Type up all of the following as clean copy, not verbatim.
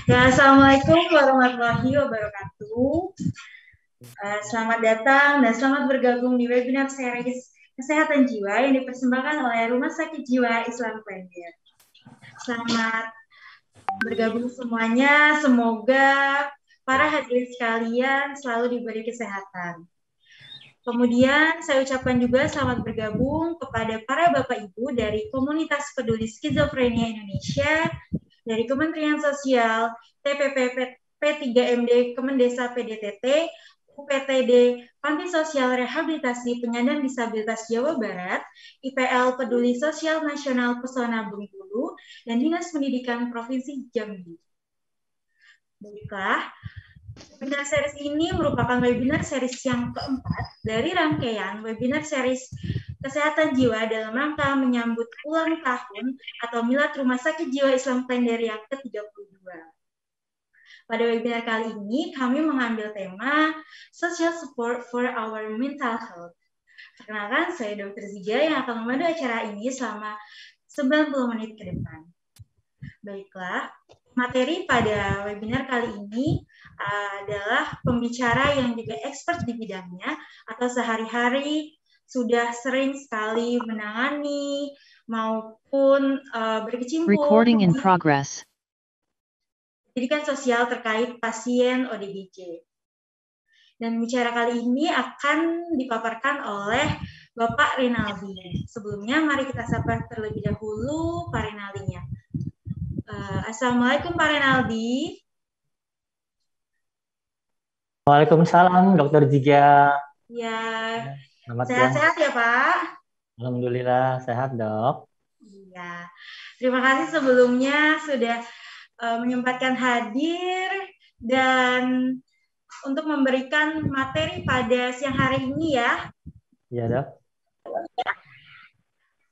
Ya, Assalamualaikum warahmatullahi wabarakatuh. Selamat datang dan selamat bergabung di webinar series Kesehatan Jiwa yang dipersembahkan oleh Rumah Sakit Jiwa Islam Klender. Selamat bergabung semuanya. Semoga para hadirin sekalian selalu diberi kesehatan. Kemudian saya ucapkan juga selamat bergabung kepada para Bapak Ibu dari Komunitas Peduli Skizofrenia Indonesia, dari Kementerian Sosial, TPP P3MD Kemendesa PDTT, UPTD, Panti Sosial Rehabilitasi Penyandang Disabilitas Jawa Barat, IPL Peduli Sosial Nasional Pesona Bengkulu, dan Dinas Pendidikan Provinsi Jambi. Baiklah, webinar series ini merupakan webinar series yang keempat dari rangkaian webinar series Kesehatan Jiwa dalam rangka menyambut ulang tahun atau Milad Rumah Sakit Jiwa Islam Klender yang ke-32. Pada webinar kali ini, kami mengambil tema Social Support for Our Mental Health. Perkenalkan, saya Dr. Zija yang akan memandu acara ini selama 90 menit ke depan. Baiklah, materi pada webinar kali ini adalah pembicara yang juga expert di bidangnya atau sehari-hari sudah sering sekali menangani maupun berkecimpung Recording in progress. Pendidikan sosial terkait pasien ODGJ. Dan bicara kali ini akan dipaparkan oleh Bapak Rinaldi. Sebelumnya mari kita sapa terlebih dahulu Pak Rinaldinya. Assalamualaikum Pak Rinaldi. Waalaikumsalam Dr. Jiga. Ya, Sehat-sehat ya Pak? Alhamdulillah sehat Dok. Iya, terima kasih sebelumnya sudah menyempatkan hadir dan untuk memberikan materi pada siang hari ini ya. Iya Dok.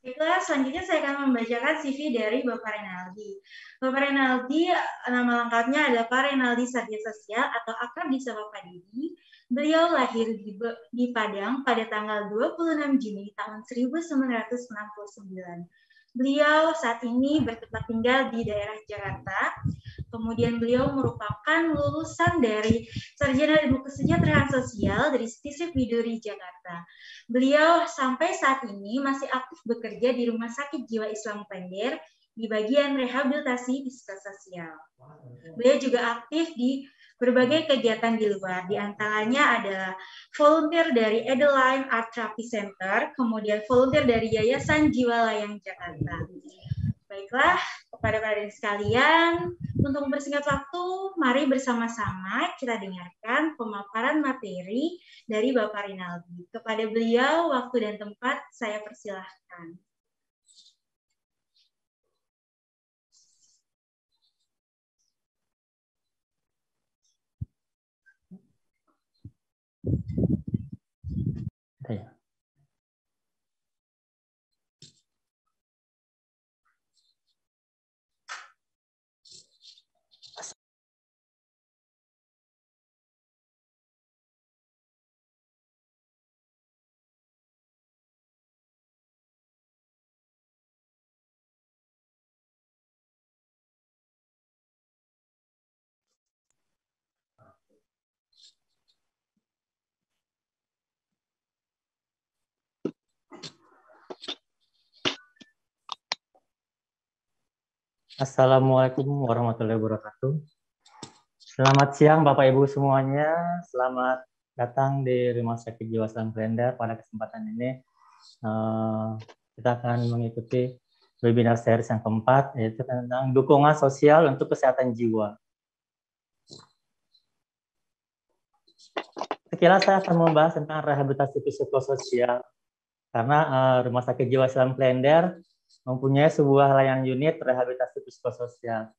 Baiklah, selanjutnya saya akan membacakan CV dari Bapak Rinaldi. Bapak Rinaldi, nama lengkapnya adalah Pak Rinaldi Satya Sosial atau akrab disapa Pak Didi. Beliau lahir di Padang pada tanggal 26 Juni tahun 1969. Beliau saat ini bertempat tinggal di daerah Jakarta. Kemudian beliau merupakan lulusan dari Sarjana Ilmu Kesejahteraan Sosial dari Stisip Widuri Jakarta. Beliau sampai saat ini masih aktif bekerja di Rumah Sakit Jiwa Islam Klender di bagian rehabilitasi psikososial. Beliau juga aktif di berbagai kegiatan di luar, di antaranya adalah volunteer dari Adeline Art Therapy Center, kemudian volunteer dari Yayasan Jiwa Layang Jakarta. Baiklah, kepada para hadirin sekalian, untuk mempersingkat waktu, mari bersama-sama kita dengarkan pemaparan materi dari Bapak Rinaldi. Kepada beliau, waktu dan tempat saya persilahkan. Assalamualaikum warahmatullahi wabarakatuh. Selamat siang Bapak Ibu semuanya. Selamat datang di Rumah Sakit Jiwa Islam Klender. Pada kesempatan ini kita akan mengikuti webinar series yang keempat, yaitu tentang dukungan sosial untuk kesehatan jiwa. Sekilas saya akan membahas tentang rehabilitasi psikososial karena Rumah Sakit Jiwa Islam Klender mempunyai sebuah layanan unit rehabilitasi psikososial.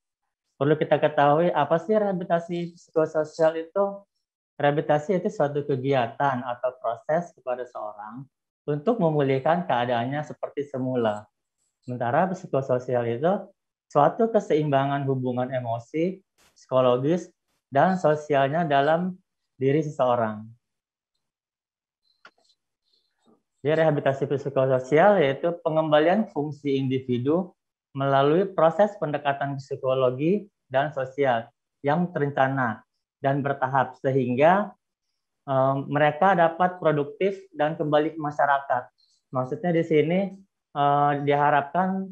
Perlu kita ketahui apa sih rehabilitasi psikososial itu? Rehabilitasi itu suatu kegiatan atau proses kepada seorang untuk memulihkan keadaannya seperti semula. Sementara psikososial itu suatu keseimbangan hubungan emosi, psikologis, dan sosialnya dalam diri seseorang. Jadi rehabilitasi psikososial yaitu pengembalian fungsi individu melalui proses pendekatan psikologi dan sosial yang terencana dan bertahap sehingga mereka dapat produktif dan kembali ke masyarakat. Maksudnya di sini diharapkan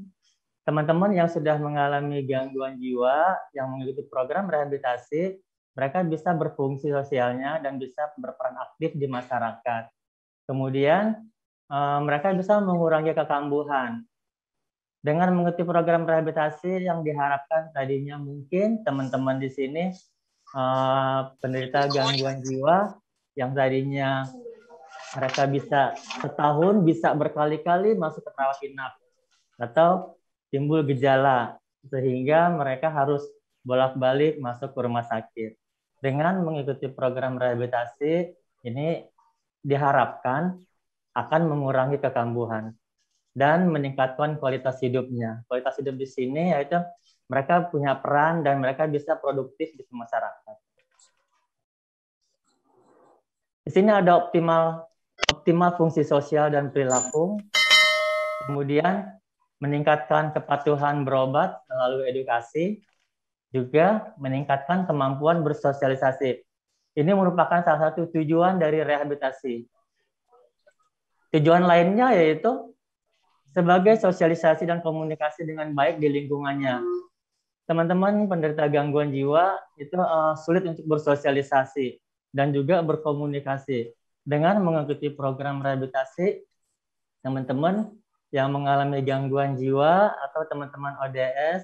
teman-teman yang sudah mengalami gangguan jiwa yang mengikuti program rehabilitasi, mereka bisa berfungsi sosialnya dan bisa berperan aktif di masyarakat. Kemudian mereka bisa mengurangi kekambuhan. Dengan mengikuti program rehabilitasi yang diharapkan tadinya mungkin teman-teman di sini penderita gangguan jiwa yang tadinya mereka bisa setahun bisa berkali-kali masuk ke rawat inap atau timbul gejala sehingga mereka harus bolak-balik masuk ke rumah sakit. Dengan mengikuti program rehabilitasi ini diharapkan akan mengurangi kekambuhan dan meningkatkan kualitas hidupnya. Kualitas hidup di sini yaitu mereka punya peran dan mereka bisa produktif di masyarakat. Di sini ada optimal fungsi sosial dan perilaku. Kemudian meningkatkan kepatuhan berobat melalui edukasi, juga meningkatkan kemampuan bersosialisasi. Ini merupakan salah satu tujuan dari rehabilitasi. Tujuan lainnya yaitu sebagai sosialisasi dan komunikasi dengan baik di lingkungannya. Teman-teman penderita gangguan jiwa itu sulit untuk bersosialisasi dan juga berkomunikasi. Dengan mengikuti program rehabilitasi, teman-teman yang mengalami gangguan jiwa atau teman-teman ODS,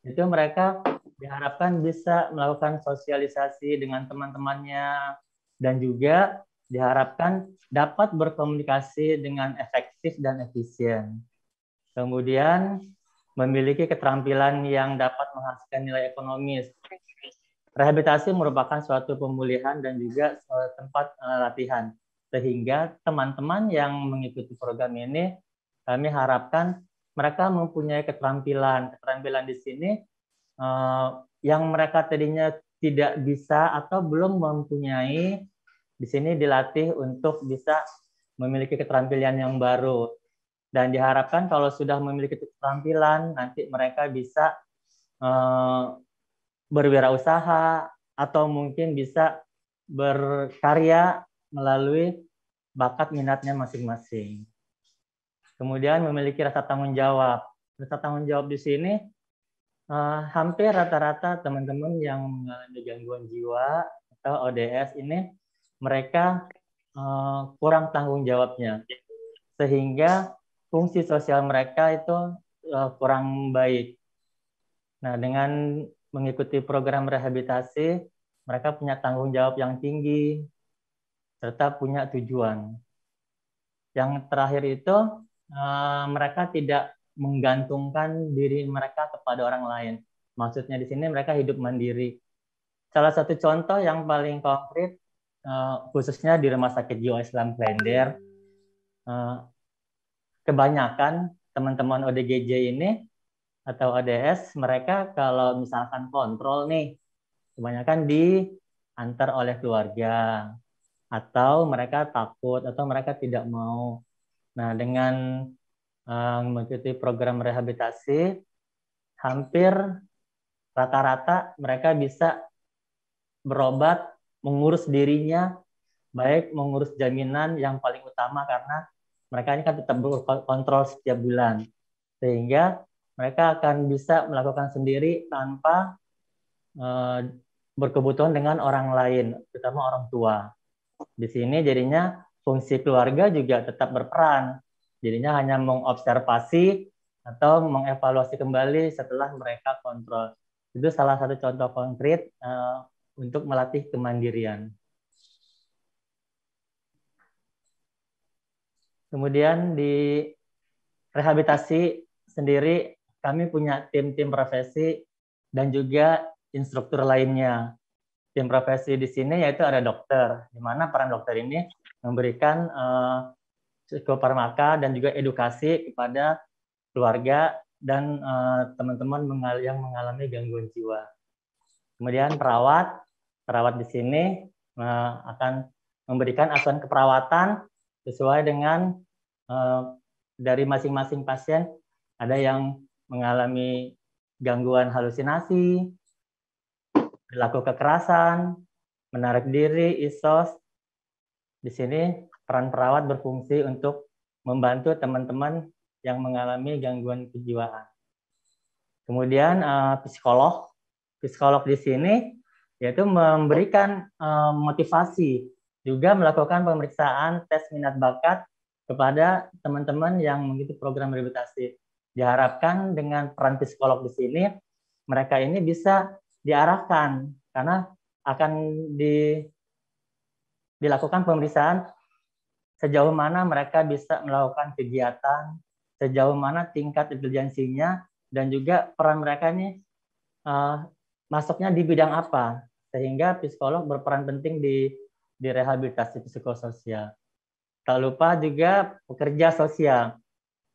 itu mereka diharapkan bisa melakukan sosialisasi dengan teman-temannya dan juga diharapkan dapat berkomunikasi dengan efektif dan efisien. Kemudian memiliki keterampilan yang dapat menghasilkan nilai ekonomis. Rehabilitasi merupakan suatu pemulihan dan juga suatu tempat latihan. Sehingga teman-teman yang mengikuti program ini, kami harapkan mereka mempunyai keterampilan. Keterampilan di sini yang mereka tadinya tidak bisa atau belum mempunyai, di sini dilatih untuk bisa memiliki keterampilan yang baru. Dan diharapkan kalau sudah memiliki keterampilan, nanti mereka bisa berwirausaha atau mungkin bisa berkarya melalui bakat minatnya masing-masing. Kemudian memiliki rasa tanggung jawab. Rasa tanggung jawab di sini hampir rata-rata teman-teman yang mengalami gangguan jiwa atau ODS ini mereka kurang tanggung jawabnya. Sehingga fungsi sosial mereka itu kurang baik. Nah, dengan mengikuti program rehabilitasi, mereka punya tanggung jawab yang tinggi, serta punya tujuan. Yang terakhir itu, mereka tidak menggantungkan diri mereka kepada orang lain. Maksudnya di sini mereka hidup mandiri. Salah satu contoh yang paling konkret, khususnya di Rumah Sakit Jiwa Islam Klender, kebanyakan teman-teman ODGJ ini atau ODS, mereka kalau misalkan kontrol nih, kebanyakan diantar oleh keluarga, atau mereka takut, atau mereka tidak mau. Nah, dengan mengikuti program rehabilitasi, hampir rata-rata mereka bisa berobat, mengurus dirinya, baik mengurus jaminan yang paling utama karena mereka ini kan tetap berkontrol setiap bulan. Sehingga mereka akan bisa melakukan sendiri tanpa berkebutuhan dengan orang lain, terutama orang tua. Di sini jadinya fungsi keluarga juga tetap berperan. Jadinya hanya mengobservasi atau mengevaluasi kembali setelah mereka kontrol. Itu salah satu contoh konkret untuk melatih kemandirian. Kemudian di rehabilitasi sendiri kami punya tim-tim profesi dan juga instruktur lainnya. Tim profesi di sini yaitu ada dokter, di mana peran dokter ini memberikan psikofarmaka dan juga edukasi kepada keluarga dan teman-teman yang mengalami gangguan jiwa. Kemudian perawat di sini akan memberikan asuhan keperawatan sesuai dengan dari masing-masing pasien. Ada yang mengalami gangguan halusinasi, perilaku kekerasan, menarik diri, ISOS. Di sini peran perawat berfungsi untuk membantu teman-teman yang mengalami gangguan kejiwaan. Kemudian psikolog di sini yaitu memberikan motivasi, juga melakukan pemeriksaan tes minat bakat kepada teman-teman yang mengikuti program rehabilitasi. Diharapkan dengan peran psikolog di sini, mereka ini bisa diarahkan karena akan dilakukan pemeriksaan sejauh mana mereka bisa melakukan kegiatan, sejauh mana tingkat intelijensinya, dan juga peran mereka ini masuknya di bidang apa, sehingga psikolog berperan penting di rehabilitasi psikososial. Tak lupa juga pekerja sosial.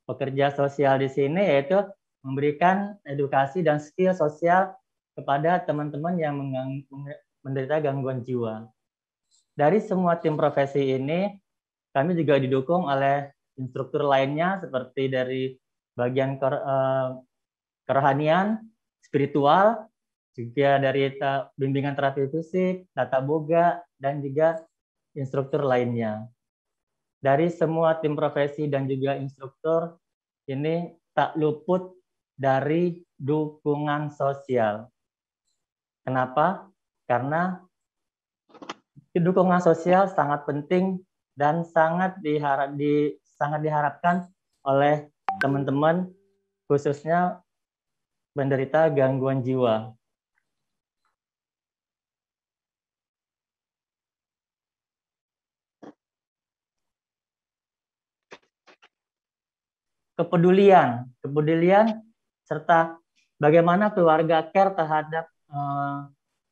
Pekerja sosial di sini yaitu memberikan edukasi dan skill sosial kepada teman-teman yang menderita gangguan jiwa. Dari semua tim profesi ini, kami juga didukung oleh instruktur lainnya seperti dari bagian kerohanian, spiritual, juga dari bimbingan terapi fisik, tata boga, dan juga instruktur lainnya. Dari semua tim profesi dan juga instruktur, ini tak luput dari dukungan sosial. Kenapa? Karena dukungan sosial sangat penting dan sangat diharapkan oleh teman-teman, khususnya penderita gangguan jiwa. Kepedulian serta bagaimana keluarga care terhadap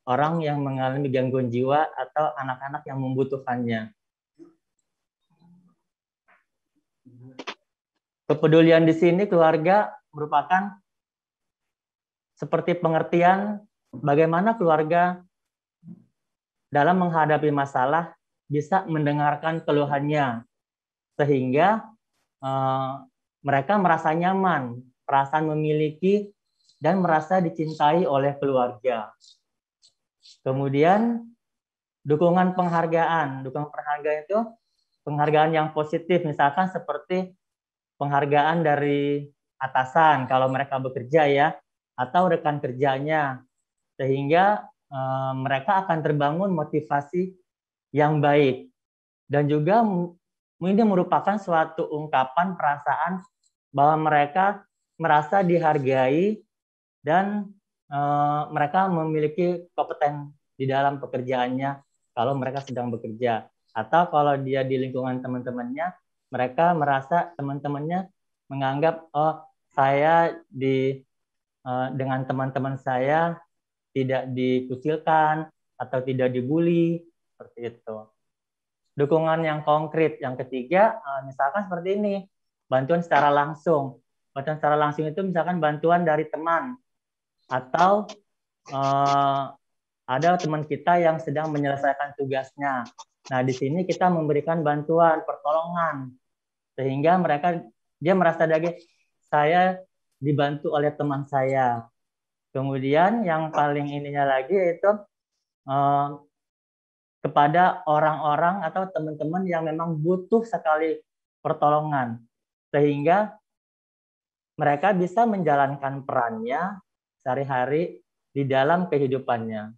orang yang mengalami gangguan jiwa atau anak-anak yang membutuhkannya. Kepedulian di sini keluarga merupakan seperti pengertian bagaimana keluarga dalam menghadapi masalah bisa mendengarkan keluhannya, sehingga mereka merasa nyaman, perasaan memiliki, dan merasa dicintai oleh keluarga. Kemudian dukungan penghargaan. Dukungan penghargaan itu penghargaan yang positif, misalkan seperti penghargaan dari atasan kalau mereka bekerja ya, atau rekan kerjanya, sehingga mereka akan terbangun motivasi yang baik. Dan juga ini merupakan suatu ungkapan perasaan bahwa mereka merasa dihargai dan mereka memiliki kompeten di dalam pekerjaannya kalau mereka sedang bekerja. Atau kalau dia di lingkungan teman-temannya, mereka merasa teman-temannya menganggap, oh saya dengan teman-teman saya tidak dikucilkan atau tidak dibully, seperti itu. Dukungan yang konkret. Yang ketiga, misalkan seperti ini, bantuan secara langsung. Bantuan secara langsung itu misalkan bantuan dari teman, atau ada teman kita yang sedang menyelesaikan tugasnya. Nah, di sini kita memberikan bantuan, pertolongan, sehingga dia merasa saya dibantu oleh teman saya. Kemudian yang paling ininya lagi itu kepada orang-orang atau teman-teman yang memang butuh sekali pertolongan, sehingga mereka bisa menjalankan perannya sehari-hari di dalam kehidupannya.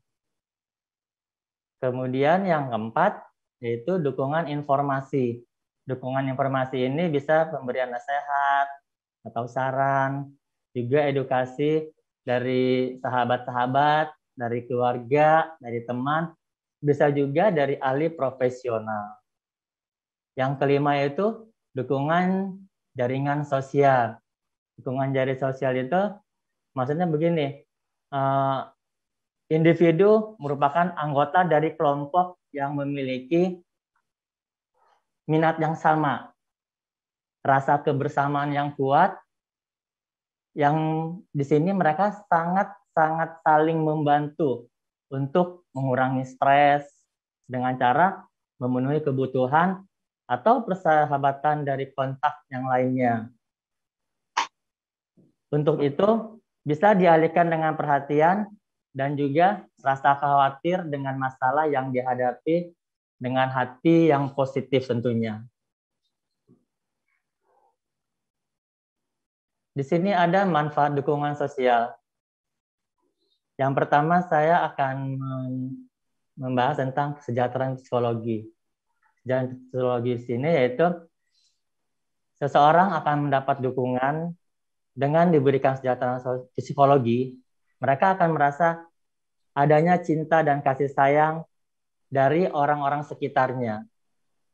Kemudian yang keempat, yaitu dukungan informasi. Dukungan informasi ini bisa pemberian nasihat atau saran, juga edukasi dari sahabat-sahabat, dari keluarga, dari teman, bisa juga dari ahli profesional. Yang kelima yaitu dukungan jaringan sosial. Dukungan jaringan sosial itu maksudnya begini, individu merupakan anggota dari kelompok yang memiliki minat yang sama, rasa kebersamaan yang kuat, yang di sini mereka sangat saling membantu untuk mengurangi stres dengan cara memenuhi kebutuhan atau persahabatan dari kontak yang lainnya. Untuk itu bisa dialihkan dengan perhatian dan juga rasa khawatir dengan masalah yang dihadapi dengan hati yang positif tentunya. Di sini ada manfaat dukungan sosial. Yang pertama saya akan membahas tentang kesejahteraan psikologi. Kesejahteraan psikologi di sini yaitu seseorang akan mendapat dukungan dengan diberikan kesejahteraan psikologi, mereka akan merasa adanya cinta dan kasih sayang dari orang-orang sekitarnya.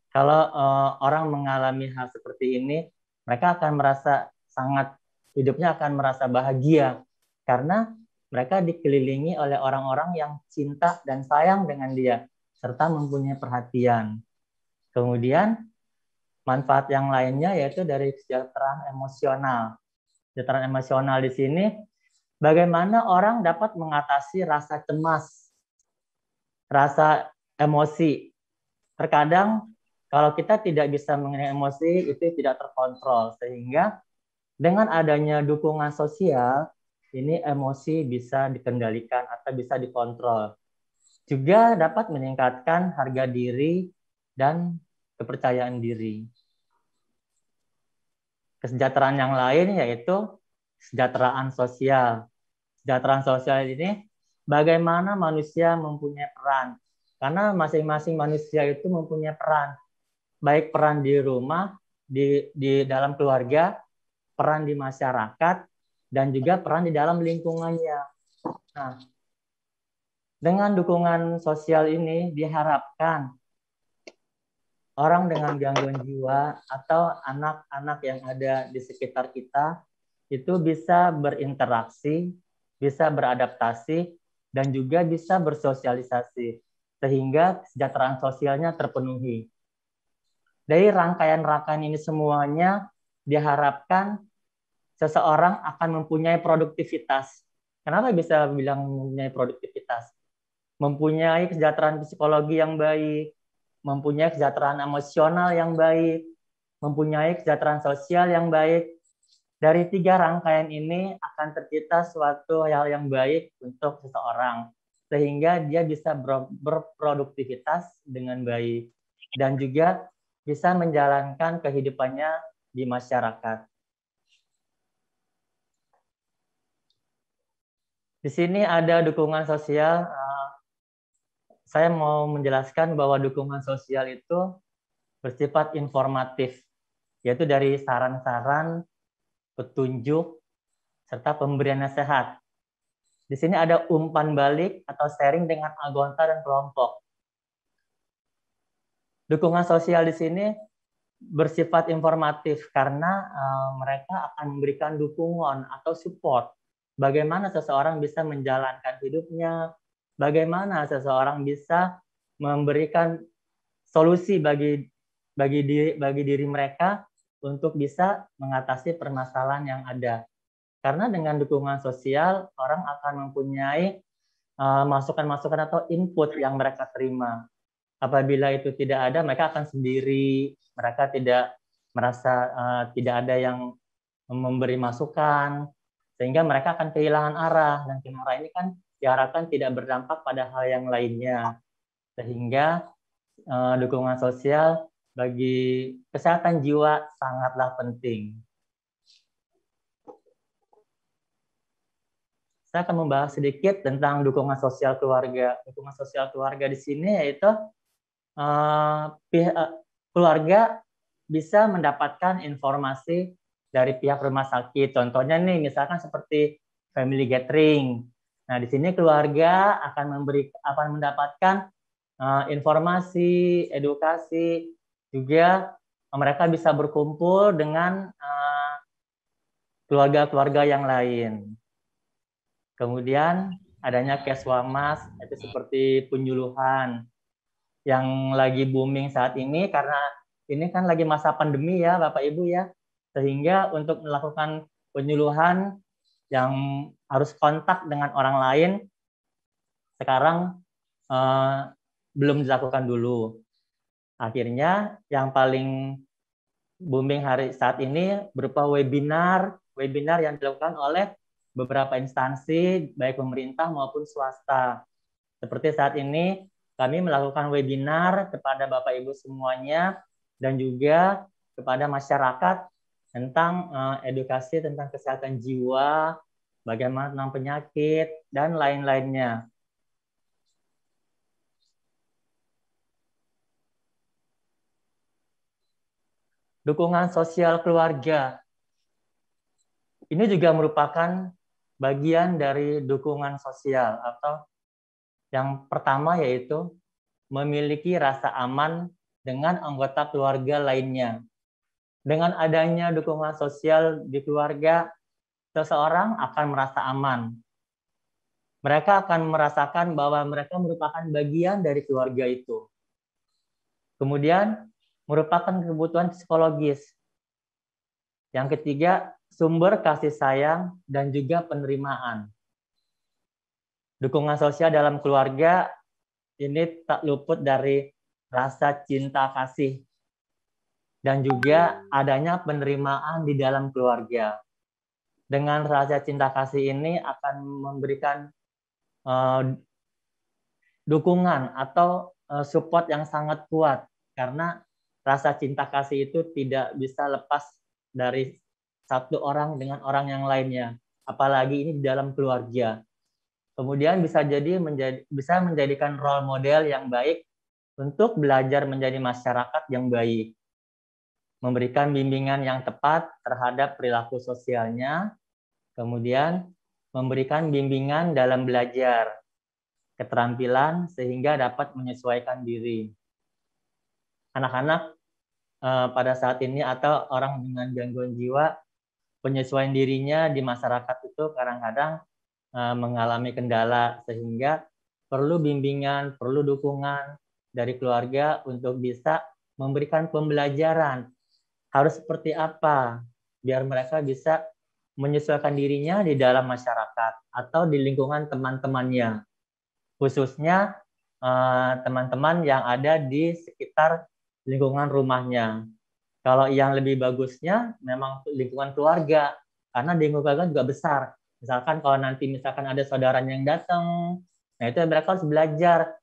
Kalau orang mengalami hal seperti ini, mereka akan merasa sangat, hidupnya akan merasa bahagia karena mereka dikelilingi oleh orang-orang yang cinta dan sayang dengan dia, serta mempunyai perhatian. Kemudian, manfaat yang lainnya yaitu dari kesejahteraan emosional. Kesejahteraan emosional di sini, bagaimana orang dapat mengatasi rasa cemas, rasa emosi. Terkadang kalau kita tidak bisa mengenai emosi, itu tidak terkontrol. Sehingga dengan adanya dukungan sosial, ini emosi bisa dikendalikan atau bisa dikontrol. Juga dapat meningkatkan harga diri dan kepercayaan diri. Kesejahteraan yang lain yaitu kesejahteraan sosial. Kesejahteraan sosial ini bagaimana manusia mempunyai peran. Karena masing-masing manusia itu mempunyai peran. Baik peran di rumah, di dalam keluarga, peran di masyarakat, dan juga peran di dalam lingkungannya. Nah, dengan dukungan sosial ini diharapkan orang dengan gangguan jiwa atau anak-anak yang ada di sekitar kita itu bisa berinteraksi, bisa beradaptasi, dan juga bisa bersosialisasi, sehingga kesejahteraan sosialnya terpenuhi. Dari rangkaian-rangkaian ini semuanya diharapkan seseorang akan mempunyai produktivitas. Kenapa bisa bilang mempunyai produktivitas? Mempunyai kesejahteraan psikologi yang baik, mempunyai kesejahteraan emosional yang baik, mempunyai kesejahteraan sosial yang baik. Dari 3 rangkaian ini akan tercipta suatu hal yang baik untuk seseorang, sehingga dia bisa berproduktivitas dengan baik dan juga bisa menjalankan kehidupannya di masyarakat. Di sini ada dukungan sosial. Saya mau menjelaskan bahwa dukungan sosial itu bersifat informatif, yaitu dari saran-saran, petunjuk, serta pemberian nasihat. Di sini ada umpan balik atau sharing dengan anggota dan kelompok. Dukungan sosial di sini bersifat informatif karena mereka akan memberikan dukungan atau support. Bagaimana seseorang bisa menjalankan hidupnya, bagaimana seseorang bisa memberikan solusi bagi diri mereka untuk bisa mengatasi permasalahan yang ada. Karena dengan dukungan sosial, orang akan mempunyai masukan-masukan atau input yang mereka terima. Apabila itu tidak ada, mereka akan sendiri, mereka tidak merasa tidak ada yang memberi masukan, sehingga mereka akan kehilangan arah, dan kehilangan arah ini kan diharapkan tidak berdampak pada hal yang lainnya. Sehingga dukungan sosial bagi kesehatan jiwa sangatlah penting. Saya akan membahas sedikit tentang dukungan sosial keluarga. Dukungan sosial keluarga di sini yaitu keluarga bisa mendapatkan informasi dari pihak rumah sakit. Contohnya nih, misalkan seperti family gathering. Nah, di sini keluarga akan mendapatkan informasi, edukasi, juga mereka bisa berkumpul dengan keluarga-keluarga yang lain. Kemudian adanya keswamas, itu seperti penyuluhan yang lagi booming saat ini karena ini kan lagi masa pandemi ya Bapak Ibu ya. Sehingga untuk melakukan penyuluhan yang harus kontak dengan orang lain sekarang belum dilakukan dulu. Akhirnya yang paling booming saat ini berupa webinar yang dilakukan oleh beberapa instansi, baik pemerintah maupun swasta. Seperti saat ini, kami melakukan webinar kepada Bapak Ibu semuanya dan juga kepada masyarakat tentang edukasi tentang kesehatan jiwa, bagaimana tentang penyakit, dan lain-lainnya. Dukungan sosial keluarga. Ini juga merupakan bagian dari dukungan sosial, atau yang pertama yaitu memiliki rasa aman dengan anggota keluarga lainnya. Dengan adanya dukungan sosial di keluarga, seseorang akan merasa aman. Mereka akan merasakan bahwa mereka merupakan bagian dari keluarga itu. Kemudian, merupakan kebutuhan psikologis. Yang ketiga, sumber kasih sayang dan juga penerimaan. Dukungan sosial dalam keluarga ini tak luput dari rasa cinta kasih dan juga adanya penerimaan di dalam keluarga. Dengan rasa cinta kasih ini akan memberikan dukungan atau support yang sangat kuat, karena rasa cinta kasih itu tidak bisa lepas dari satu orang dengan orang yang lainnya, apalagi ini di dalam keluarga. Kemudian bisa menjadikan role model yang baik untuk belajar menjadi masyarakat yang baik, memberikan bimbingan yang tepat terhadap perilaku sosialnya, kemudian memberikan bimbingan dalam belajar, keterampilan sehingga dapat menyesuaikan diri. Anak-anak pada saat ini atau orang dengan gangguan jiwa, penyesuaian dirinya di masyarakat itu kadang-kadang mengalami kendala, sehingga perlu bimbingan, perlu dukungan dari keluarga untuk bisa memberikan pembelajaran harus seperti apa biar mereka bisa menyesuaikan dirinya di dalam masyarakat atau di lingkungan teman-temannya, khususnya teman-teman yang ada di sekitar lingkungan rumahnya. Kalau yang lebih bagusnya memang lingkungan keluarga, karena di lingkungan keluarga juga besar. Misalkan kalau nanti ada saudaranya yang datang, nah itu mereka harus belajar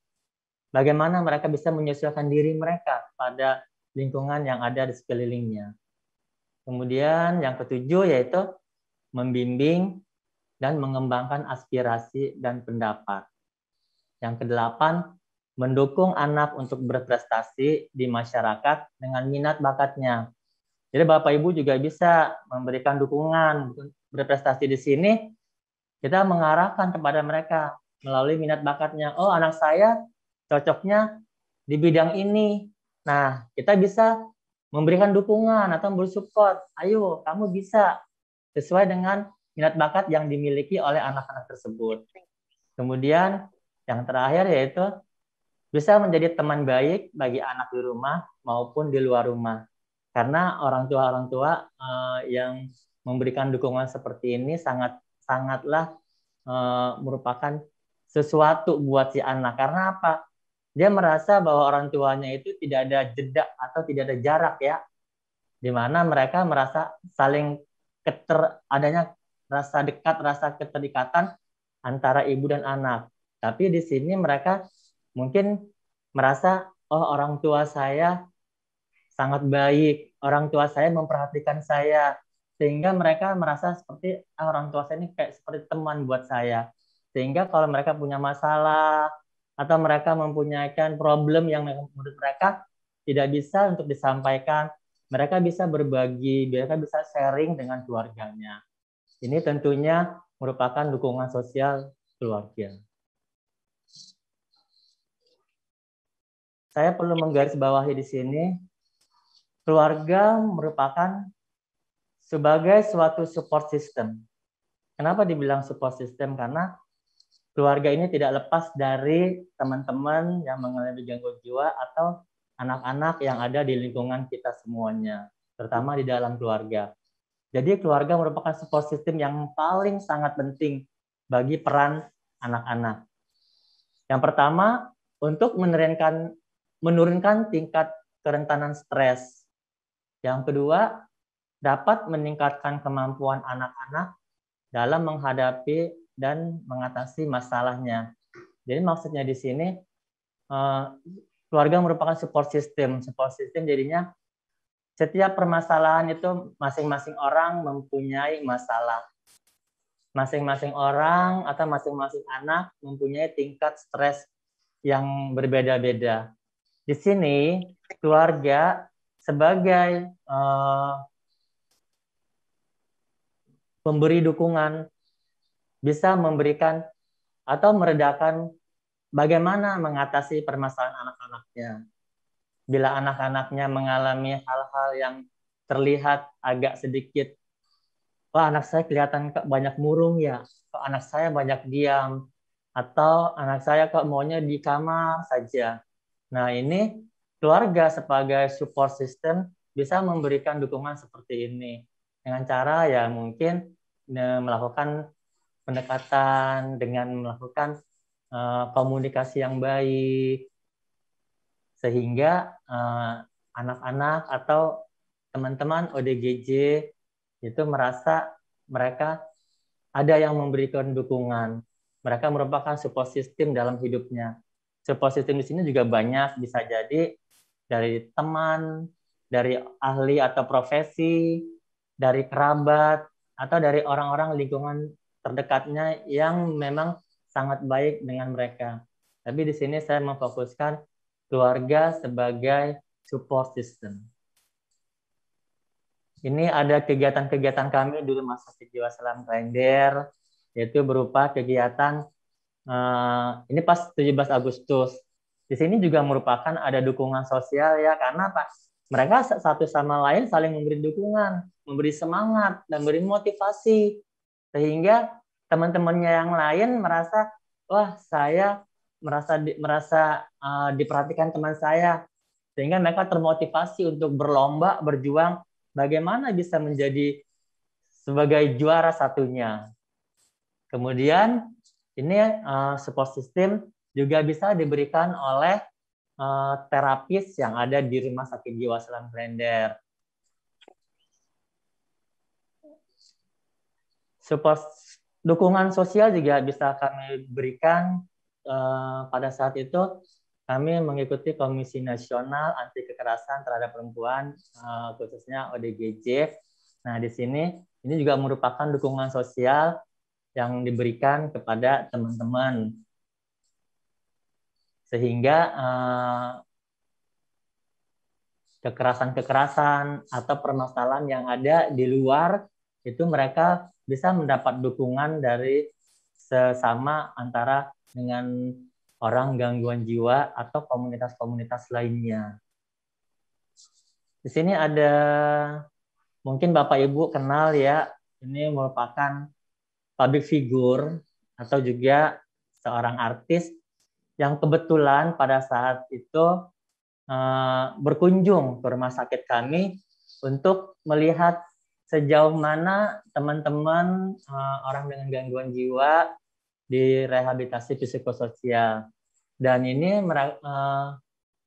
bagaimana mereka bisa menyesuaikan diri mereka pada lingkungan yang ada di sekelilingnya. Kemudian yang ketujuh yaitu membimbing dan mengembangkan aspirasi dan pendapat. Yang kedelapan, mendukung anak untuk berprestasi di masyarakat dengan minat bakatnya. Jadi Bapak Ibu juga bisa memberikan dukungan berprestasi di sini. Kita mengarahkan kepada mereka melalui minat bakatnya. Oh, anak saya cocoknya di bidang ini. Nah, kita bisa memberikan dukungan atau bersupport. Ayo, kamu bisa sesuai dengan minat bakat yang dimiliki oleh anak-anak tersebut. Kemudian yang terakhir yaitu bisa menjadi teman baik bagi anak di rumah maupun di luar rumah. Karena orang tua yang memberikan dukungan seperti ini sangatlah merupakan sesuatu buat si anak. Karena apa? Dia merasa bahwa orang tuanya itu tidak ada jeda atau tidak ada jarak ya, di mana mereka merasa saling adanya rasa dekat, rasa keterikatan antara ibu dan anak. Tapi di sini mereka mungkin merasa, oh orang tua saya sangat baik, orang tua saya memperhatikan saya, sehingga mereka merasa seperti orang tua saya ini kayak seperti teman buat saya. Sehingga kalau mereka punya masalah atau mereka mempunyai problem yang menurut mereka tidak bisa untuk disampaikan, mereka bisa berbagi, mereka bisa sharing dengan keluarganya. Ini tentunya merupakan dukungan sosial keluarga. Saya perlu menggarisbawahi di sini, keluarga merupakan sebagai suatu support system. Kenapa dibilang support system? Karena keluarga ini tidak lepas dari teman-teman yang mengalami gangguan jiwa atau anak-anak yang ada di lingkungan kita semuanya, terutama di dalam keluarga. Jadi keluarga merupakan support system yang paling sangat penting bagi peran anak-anak. Yang pertama, untuk menurunkan tingkat kerentanan stres. Yang kedua, dapat meningkatkan kemampuan anak-anak dalam menghadapi dan mengatasi masalahnya. Jadi maksudnya di sini keluarga merupakan support system. Support system jadinya setiap permasalahan itu masing-masing orang mempunyai masalah. Masing-masing orang atau masing-masing anak mempunyai tingkat stres yang berbeda-beda. Di sini keluarga sebagai pemberi dukungan bisa memberikan atau meredakan bagaimana mengatasi permasalahan anak-anaknya. Bila anak-anaknya mengalami hal-hal yang terlihat agak sedikit, wah anak saya kelihatan kok banyak murung ya, kok anak saya banyak diam, atau anak saya kok maunya di kamar saja. Nah ini keluarga sebagai support system bisa memberikan dukungan seperti ini. Dengan cara ya mungkin melakukan pendekatan dengan melakukan komunikasi yang baik, sehingga anak-anak atau teman-teman ODGJ itu merasa mereka ada yang memberikan dukungan. Mereka merupakan support system dalam hidupnya. Support system di sini juga banyak, bisa jadi dari teman, dari ahli atau profesi, dari kerabat, atau dari orang-orang lingkungan terdekatnya yang memang sangat baik dengan mereka. Tapi di sini saya memfokuskan keluarga sebagai support system. Ini ada kegiatan-kegiatan kami di Rumah Sakit Jiwa Selam Klender, yaitu berupa kegiatan ini pas 17 Agustus. Di sini juga merupakan ada dukungan sosial ya, karena Pak, mereka satu sama lain saling memberi dukungan, memberi semangat, dan memberi motivasi. Sehingga teman-temannya yang lain merasa, wah saya merasa diperhatikan teman saya. Sehingga mereka termotivasi untuk berlomba, berjuang, bagaimana bisa menjadi sebagai juara satunya. Kemudian ini support system juga bisa diberikan oleh terapis yang ada di Rumah Sakit Jiwa Selam Klender. Support dukungan sosial juga bisa kami berikan pada saat itu kami mengikuti Komisi Nasional Anti Kekerasan Terhadap Perempuan, khususnya ODGJ. Nah, di sini ini juga merupakan dukungan sosial yang diberikan kepada teman-teman. Sehingga kekerasan-kekerasan atau permasalahan yang ada di luar, itu mereka bisa mendapat dukungan dari sesama antara dengan orang gangguan jiwa atau komunitas-komunitas lainnya. Di sini ada, mungkin Bapak Ibu kenal ya, ini merupakan public figure atau juga seorang artis yang kebetulan pada saat itu berkunjung ke rumah sakit kami untuk melihat sejauh mana teman-teman orang dengan gangguan jiwa di rehabilitasi psikososial. Dan ini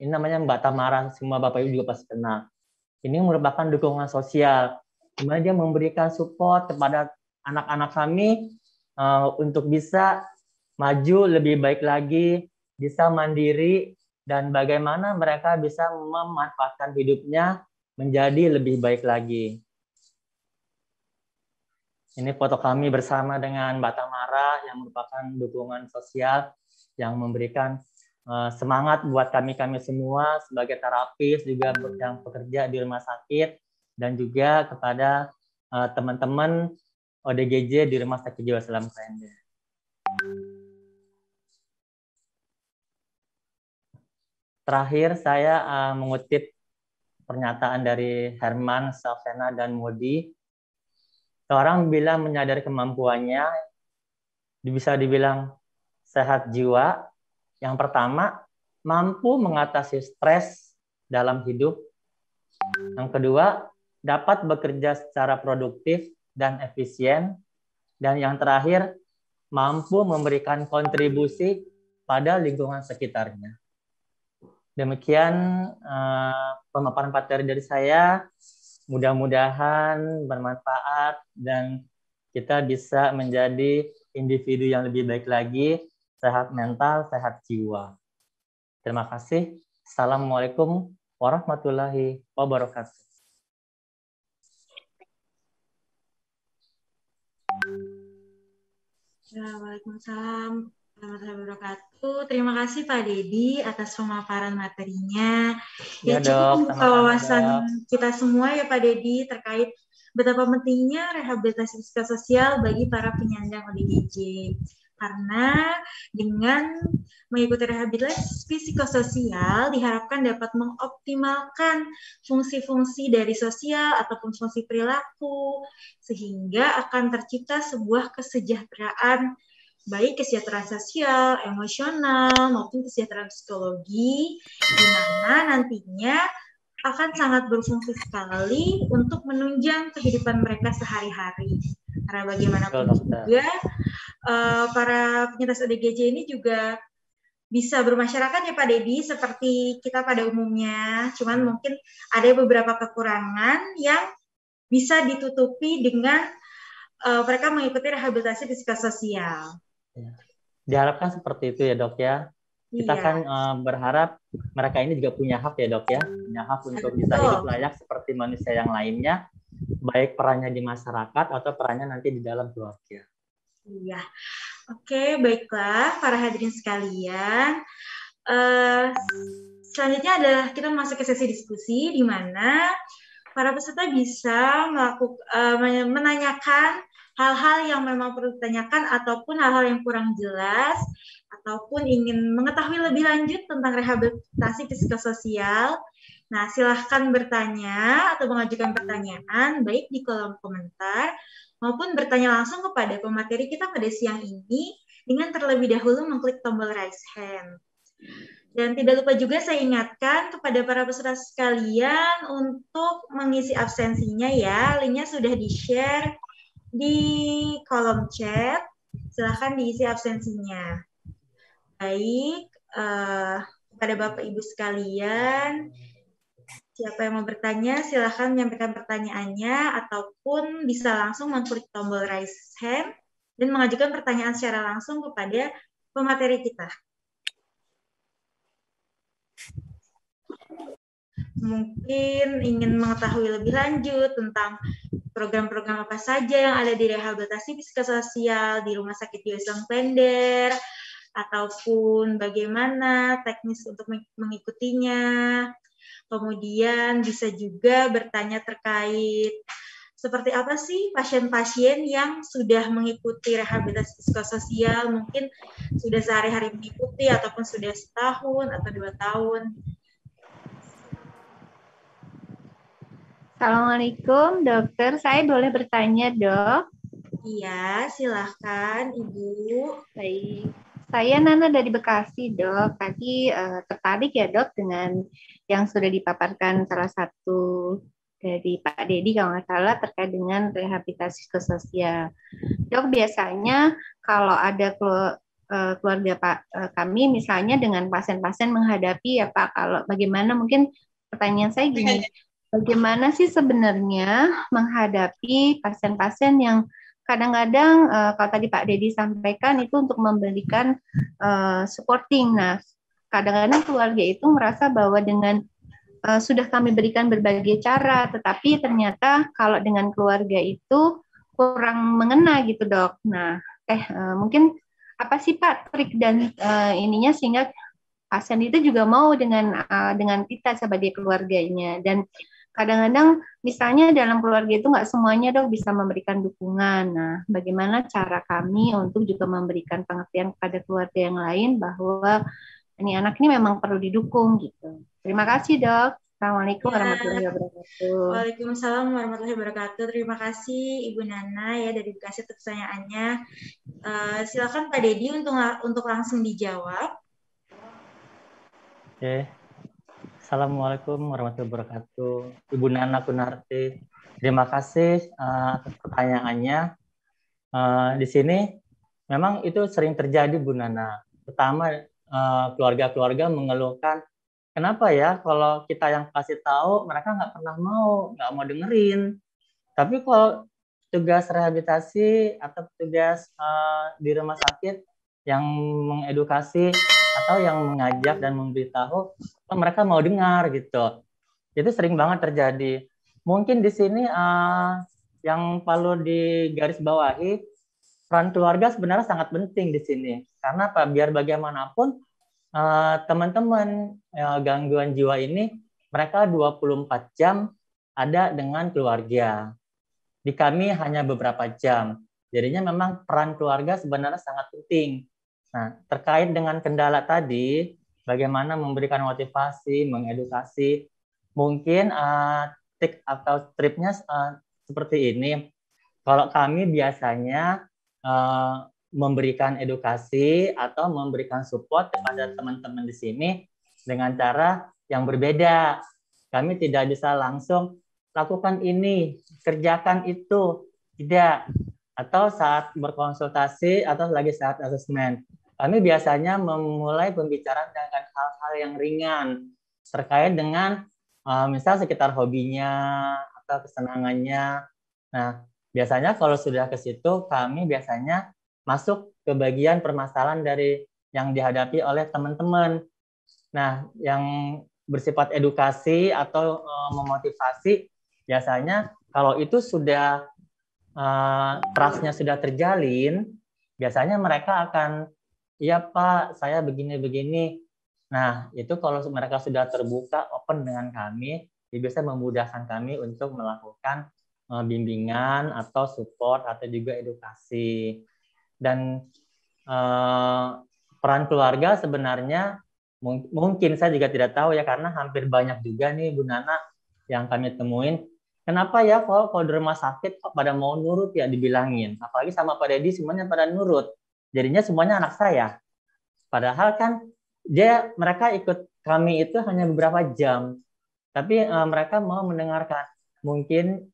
namanya Mbak Tamara, semua Bapak Ibu juga pasti kenal. Ini merupakan dukungan sosial, di mana dia memberikan support kepada anak-anak kami untuk bisa maju lebih baik lagi, bisa mandiri, dan bagaimana mereka bisa memanfaatkan hidupnya menjadi lebih baik lagi. Ini foto kami bersama dengan Mbak Tamara yang merupakan dukungan sosial yang memberikan semangat buat kami-kami semua sebagai terapis juga yang bekerja di rumah sakit dan juga kepada teman-teman ODGJ di Rumah Sakit Jiwa Selam Klender. Terakhir saya mengutip pernyataan dari Herman, Savena, dan Modi. Seorang bila menyadari kemampuannya, bisa dibilang sehat jiwa. Yang pertama, mampu mengatasi stres dalam hidup. Yang kedua, dapat bekerja secara produktif dan efisien. Dan yang terakhir, mampu memberikan kontribusi pada lingkungan sekitarnya. Demikian pemaparan materi dari saya. Mudah-mudahan bermanfaat dan kita bisa menjadi individu yang lebih baik lagi, sehat mental, sehat jiwa. Terima kasih. Assalamualaikum warahmatullahi wabarakatuh. Waalaikumsalam warahmatullahi wabarakatuh. Terima kasih Pak Dedi atas pemaparan materinya. Ya, Cukup Dok, membuka wawasan kita semua ya Pak Dedi terkait betapa pentingnya rehabilitasi psikososial bagi para penyandang ODGJ. Karena dengan mengikuti rehabilitasi psikososial diharapkan dapat mengoptimalkan fungsi-fungsi dari sosial ataupun fungsi perilaku, sehingga akan tercipta sebuah kesejahteraan, baik kesejahteraan sosial, emosional, maupun kesejahteraan psikologi, di mana nantinya akan sangat berfungsi sekali untuk menunjang kehidupan mereka sehari-hari. Karena bagaimanapun juga para penyintas ODGJ ini juga bisa bermasyarakat ya Pak Dedi, seperti kita pada umumnya. Cuman mungkin ada beberapa kekurangan yang bisa ditutupi dengan mereka mengikuti rehabilitasi psikososial. Diharapkan seperti itu ya Dok ya. Kita kan berharap mereka ini juga punya hak ya Dok ya, punya hak untuk bisa hidup layak seperti manusia yang lainnya, baik perannya di masyarakat atau perannya nanti di dalam keluarga. Iya, oke, baiklah para hadirin sekalian. Selanjutnya adalah kita masuk ke sesi diskusi di mana para peserta bisa menanyakan hal-hal yang memang perlu ditanyakan ataupun hal-hal yang kurang jelas ataupun ingin mengetahui lebih lanjut tentang rehabilitasi psikososial. Nah, silahkan bertanya atau mengajukan pertanyaan baik di kolom komentar maupun bertanya langsung kepada pemateri kita pada siang ini dengan terlebih dahulu mengklik tombol raise hand. Dan tidak lupa juga saya ingatkan kepada para peserta sekalian untuk mengisi absensinya ya. Linknya sudah di-share di kolom chat. Silahkan diisi absensinya. Baik, kepada Bapak Ibu sekalian, siapa yang mau bertanya silahkan menyampaikan pertanyaannya ataupun bisa langsung mengklik tombol raise hand dan mengajukan pertanyaan secara langsung kepada pemateri kita. Mungkin ingin mengetahui lebih lanjut tentang program-program apa saja yang ada di rehabilitasi psikososial di Rumah Sakit Jiwa Islam Klender, ataupun bagaimana teknis untuk mengikutinya. Kemudian bisa juga bertanya terkait seperti apa sih pasien-pasien yang sudah mengikuti rehabilitasi psikososial, mungkin sudah sehari-hari mengikuti ataupun sudah setahun atau 2 tahun. Assalamualaikum, dokter. Saya boleh bertanya, dok? Iya, silahkan, Ibu. Baik. Saya Nana dari Bekasi, dok. Tadi tertarik ya, dok, dengan yang sudah dipaparkan salah satu dari Pak Dedi, kalau nggak salah, terkait dengan rehabilitasi psikososial. Dok, biasanya kalau ada keluarga kami, misalnya dengan pasien-pasien menghadapi ya Pak, kalau bagaimana mungkin pertanyaan saya gini, bagaimana sih sebenarnya menghadapi pasien-pasien yang kadang-kadang kalau tadi Pak Dedi sampaikan itu untuk memberikan supporting. Nah, kadang-kadang keluarga itu merasa bahwa dengan sudah kami berikan berbagai cara, tetapi ternyata kalau dengan keluarga itu kurang mengena gitu dok. Nah, mungkin apa sih Pak trik dan ininya sehingga pasien itu juga mau dengan kita sebagai keluarganya. Dan kadang-kadang misalnya dalam keluarga itu nggak semuanya dok bisa memberikan dukungan. Nah, bagaimana cara kami untuk juga memberikan pengertian kepada keluarga yang lain bahwa ini anak ini memang perlu didukung gitu. Terima kasih dok. Assalamualaikum warahmatullahi wabarakatuh. Waalaikumsalam warahmatullahi wabarakatuh. Terima kasih Ibu Nana ya dari Bekasi atas pertanyaannya. Silakan Pak Dedi untuk langsung dijawab. Oke. Assalamualaikum warahmatullahi wabarakatuh. Ibu Nana Kunarti, terima kasih atas pertanyaannya. Di sini memang itu sering terjadi Bu Nana. Pertama, keluarga-keluarga mengeluhkan, kenapa ya kalau kita yang kasih tahu mereka nggak pernah mau, nggak mau dengerin. Tapi kalau tugas rehabilitasi atau tugas di rumah sakit yang mengedukasi atau yang mengajak dan memberitahu, mereka mau dengar gitu. Itu sering banget terjadi. Mungkin di sini yang perlu digarisbawahi, peran keluarga sebenarnya sangat penting di sini. Karena apa? Biar bagaimanapun teman-teman gangguan jiwa ini, mereka 24 jam ada dengan keluarga. Di kami hanya beberapa jam. Jadinya memang peran keluarga sebenarnya sangat penting. Nah, terkait dengan kendala tadi, bagaimana memberikan motivasi, mengedukasi, mungkin trik atau tripnya seperti ini. Kalau kami biasanya memberikan edukasi atau memberikan support kepada teman-teman di sini dengan cara yang berbeda. Kami tidak bisa langsung lakukan ini, kerjakan itu, tidak. Atau saat berkonsultasi atau lagi saat asesmen. Kami biasanya memulai pembicaraan dengan hal-hal yang ringan terkait dengan misal sekitar hobinya atau kesenangannya. Nah, biasanya kalau sudah ke situ, kami biasanya masuk ke bagian permasalahan dari yang dihadapi oleh teman-teman. Nah, yang bersifat edukasi atau memotivasi, biasanya kalau itu sudah trust-nya sudah terjalin, biasanya mereka akan, iya Pak, saya begini-begini. Nah, itu kalau mereka sudah terbuka, open dengan kami, bisa memudahkan kami untuk melakukan bimbingan atau support atau juga edukasi. Dan peran keluarga sebenarnya mungkin saya juga tidak tahu ya, karena hampir banyak juga nih Bu Nana yang kami temuin. Kenapa ya kalau di rumah sakit kok pada mau nurut ya dibilangin. Apalagi sama Pak Dedi semuanya pada nurut. Jadinya semuanya anak saya. Padahal kan mereka ikut kami itu hanya beberapa jam. Tapi mereka mau mendengarkan. Mungkin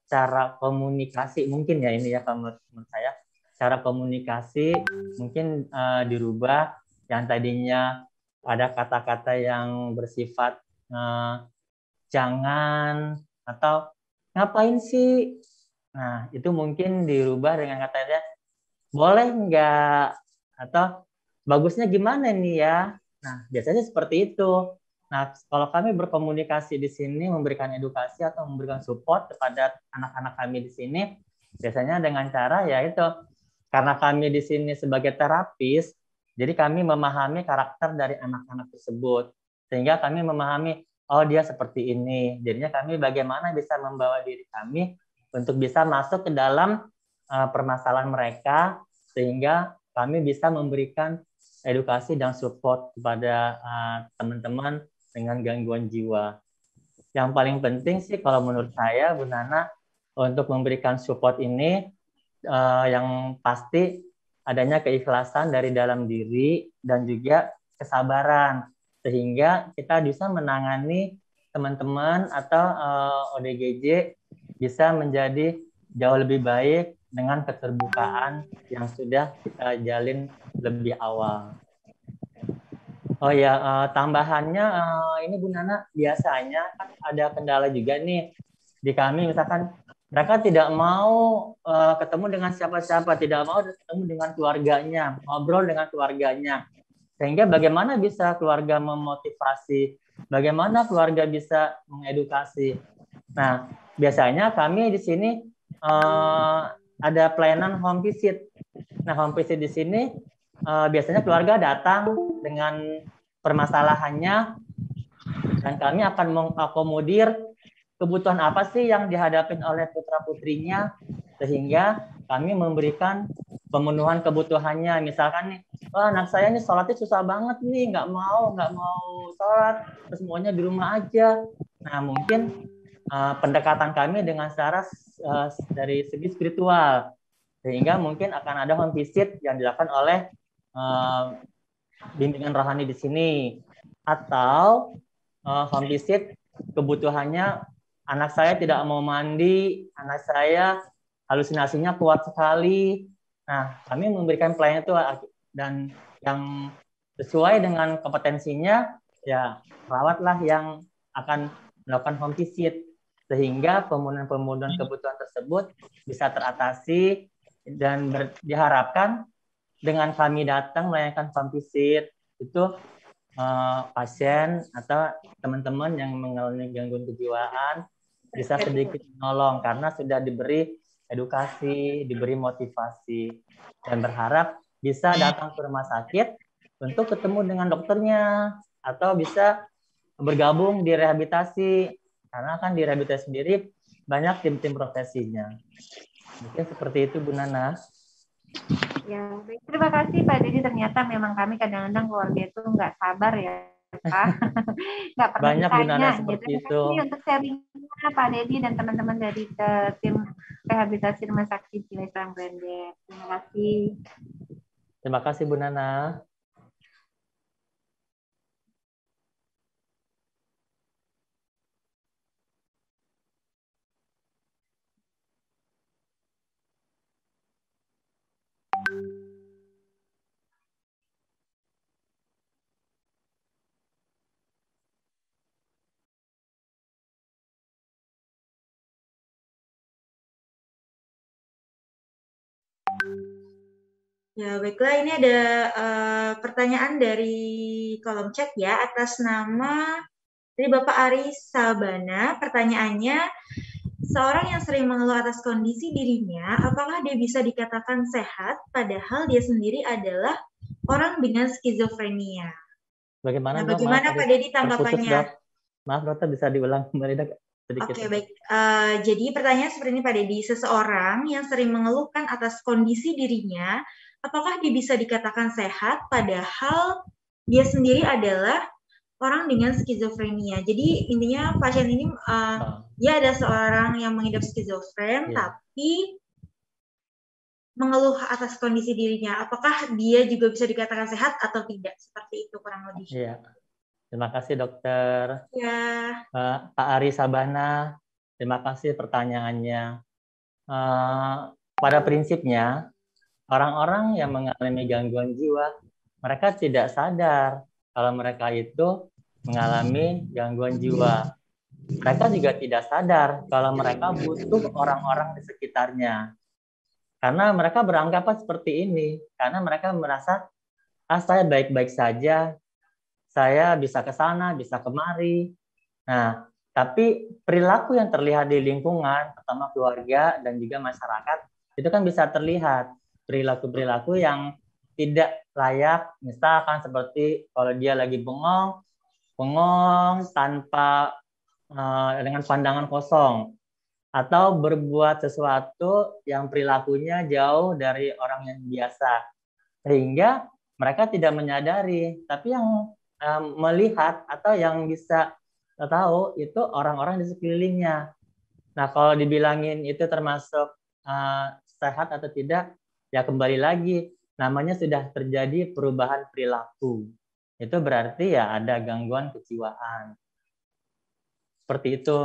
cara komunikasi, mungkin ya ini ya menurut saya. Cara komunikasi mungkin dirubah, yang tadinya ada kata-kata yang bersifat jangan atau ngapain sih. Nah, itu mungkin dirubah dengan katanya boleh nggak, atau bagusnya gimana nih ya. Nah, biasanya seperti itu. Nah, kalau kami berkomunikasi di sini, memberikan edukasi atau memberikan support kepada anak-anak kami di sini, biasanya dengan cara ya itu, karena kami di sini sebagai terapis, jadi kami memahami karakter dari anak-anak tersebut. Sehingga kami memahami, oh dia seperti ini. Jadinya kami bagaimana bisa membawa diri kami untuk bisa masuk ke dalam permasalahan mereka, sehingga kami bisa memberikan edukasi dan support kepada teman-teman dengan gangguan jiwa. Yang paling penting sih kalau menurut saya, Bu Nana, untuk memberikan support ini, yang pasti adanya keikhlasan dari dalam diri dan juga kesabaran, sehingga kita bisa menangani teman-teman atau ODGJ bisa menjadi jauh lebih baik dengan keterbukaan yang sudah kita jalin lebih awal. Oh ya, tambahannya ini Bu Nana, biasanya kan ada kendala juga nih di kami, misalkan mereka tidak mau ketemu dengan siapa-siapa, tidak mau ketemu dengan keluarganya, ngobrol dengan keluarganya. Sehingga bagaimana bisa keluarga memotivasi, bagaimana keluarga bisa mengedukasi. Nah, biasanya kami di sini ada pelayanan home visit. Nah, home visit di sini biasanya keluarga datang dengan permasalahannya, dan kami akan mengakomodir kebutuhan apa sih yang dihadapin oleh putra-putrinya, sehingga kami memberikan pemenuhan kebutuhannya. Misalkan nih, anak saya nih sholatnya susah banget nih, nggak mau sholat, terus maunya di rumah aja. Nah, mungkin pendekatan kami dengan cara dari segi spiritual, sehingga mungkin akan ada home visit yang dilakukan oleh bimbingan rohani di sini, atau home visit kebutuhannya anak saya tidak mau mandi, anak saya halusinasinya kuat sekali. Nah, kami memberikan pelayanan itu dan yang sesuai dengan kompetensinya, ya rawatlah yang akan melakukan home visit. sehingga pemenuhan kebutuhan tersebut bisa teratasi dan diharapkan dengan kami datang melayangkan farm visit itu pasien atau teman-teman yang mengalami gangguan kejiwaan bisa sedikit menolong karena sudah diberi edukasi, diberi motivasi, dan berharap bisa datang ke rumah sakit untuk ketemu dengan dokternya atau bisa bergabung di rehabilitasi karena kan di rehabilitasi sendiri banyak tim-tim profesinya. Mungkin seperti itu Bu Nana. Ya, baik. Terima kasih Pak Dedi. Ternyata memang kami kadang-kadang keluarga itu nggak sabar ya, Pak. Nggak pernah Banyak Bu Nana ditanya. seperti Terima itu. kasih untuk sharingnya Pak Dedi dan teman-teman dari tim rehabilitasi Rumah Sakit Jiwa Islam Klender. Terima kasih. Terima kasih Bu Nana. Ya, baiklah. Ini ada pertanyaan dari kolom chat ya, atas nama dari Bapak Ari Sabana. Pertanyaannya, seorang yang sering mengeluh atas kondisi dirinya, apakah dia bisa dikatakan sehat, padahal dia sendiri adalah orang dengan skizofrenia? Bagaimana, Nah, bagaimana Pak Dedi tanggapannya? Maaf, Dokter, bisa diulang kembali sedikit. Oke, baik. Jadi pertanyaan seperti ini Pak Dedi, seseorang yang sering mengeluhkan atas kondisi dirinya, apakah dia bisa dikatakan sehat, padahal dia sendiri adalah orang dengan skizofrenia. Jadi intinya pasien ini dia ada seorang yang mengidap skizofren, tapi mengeluh atas kondisi dirinya. Apakah dia juga bisa dikatakan sehat atau tidak? Seperti itu kurang lebih. Iya. Terima kasih Dokter. Ya. Pak Ari Sabana, terima kasih pertanyaannya. Pada prinsipnya, orang-orang yang mengalami gangguan jiwa, mereka tidak sadar kalau mereka itu mengalami gangguan jiwa. Mereka juga tidak sadar kalau mereka butuh orang-orang di sekitarnya. Karena mereka beranggapan seperti ini, karena mereka merasa, saya baik-baik saja, saya bisa ke sana, bisa kemari. Nah, tapi perilaku yang terlihat di lingkungan, terutama keluarga dan juga masyarakat, itu kan bisa terlihat perilaku-perilaku yang tidak layak, misalkan seperti kalau dia lagi bengong tanpa dengan pandangan kosong, atau berbuat sesuatu yang perilakunya jauh dari orang yang biasa, sehingga mereka tidak menyadari, tapi yang melihat atau yang bisa tahu itu orang-orang di sekelilingnya. Nah, kalau dibilangin itu termasuk sehat atau tidak, ya kembali lagi, namanya sudah terjadi perubahan perilaku. Itu berarti ya ada gangguan kejiwaan. Seperti itu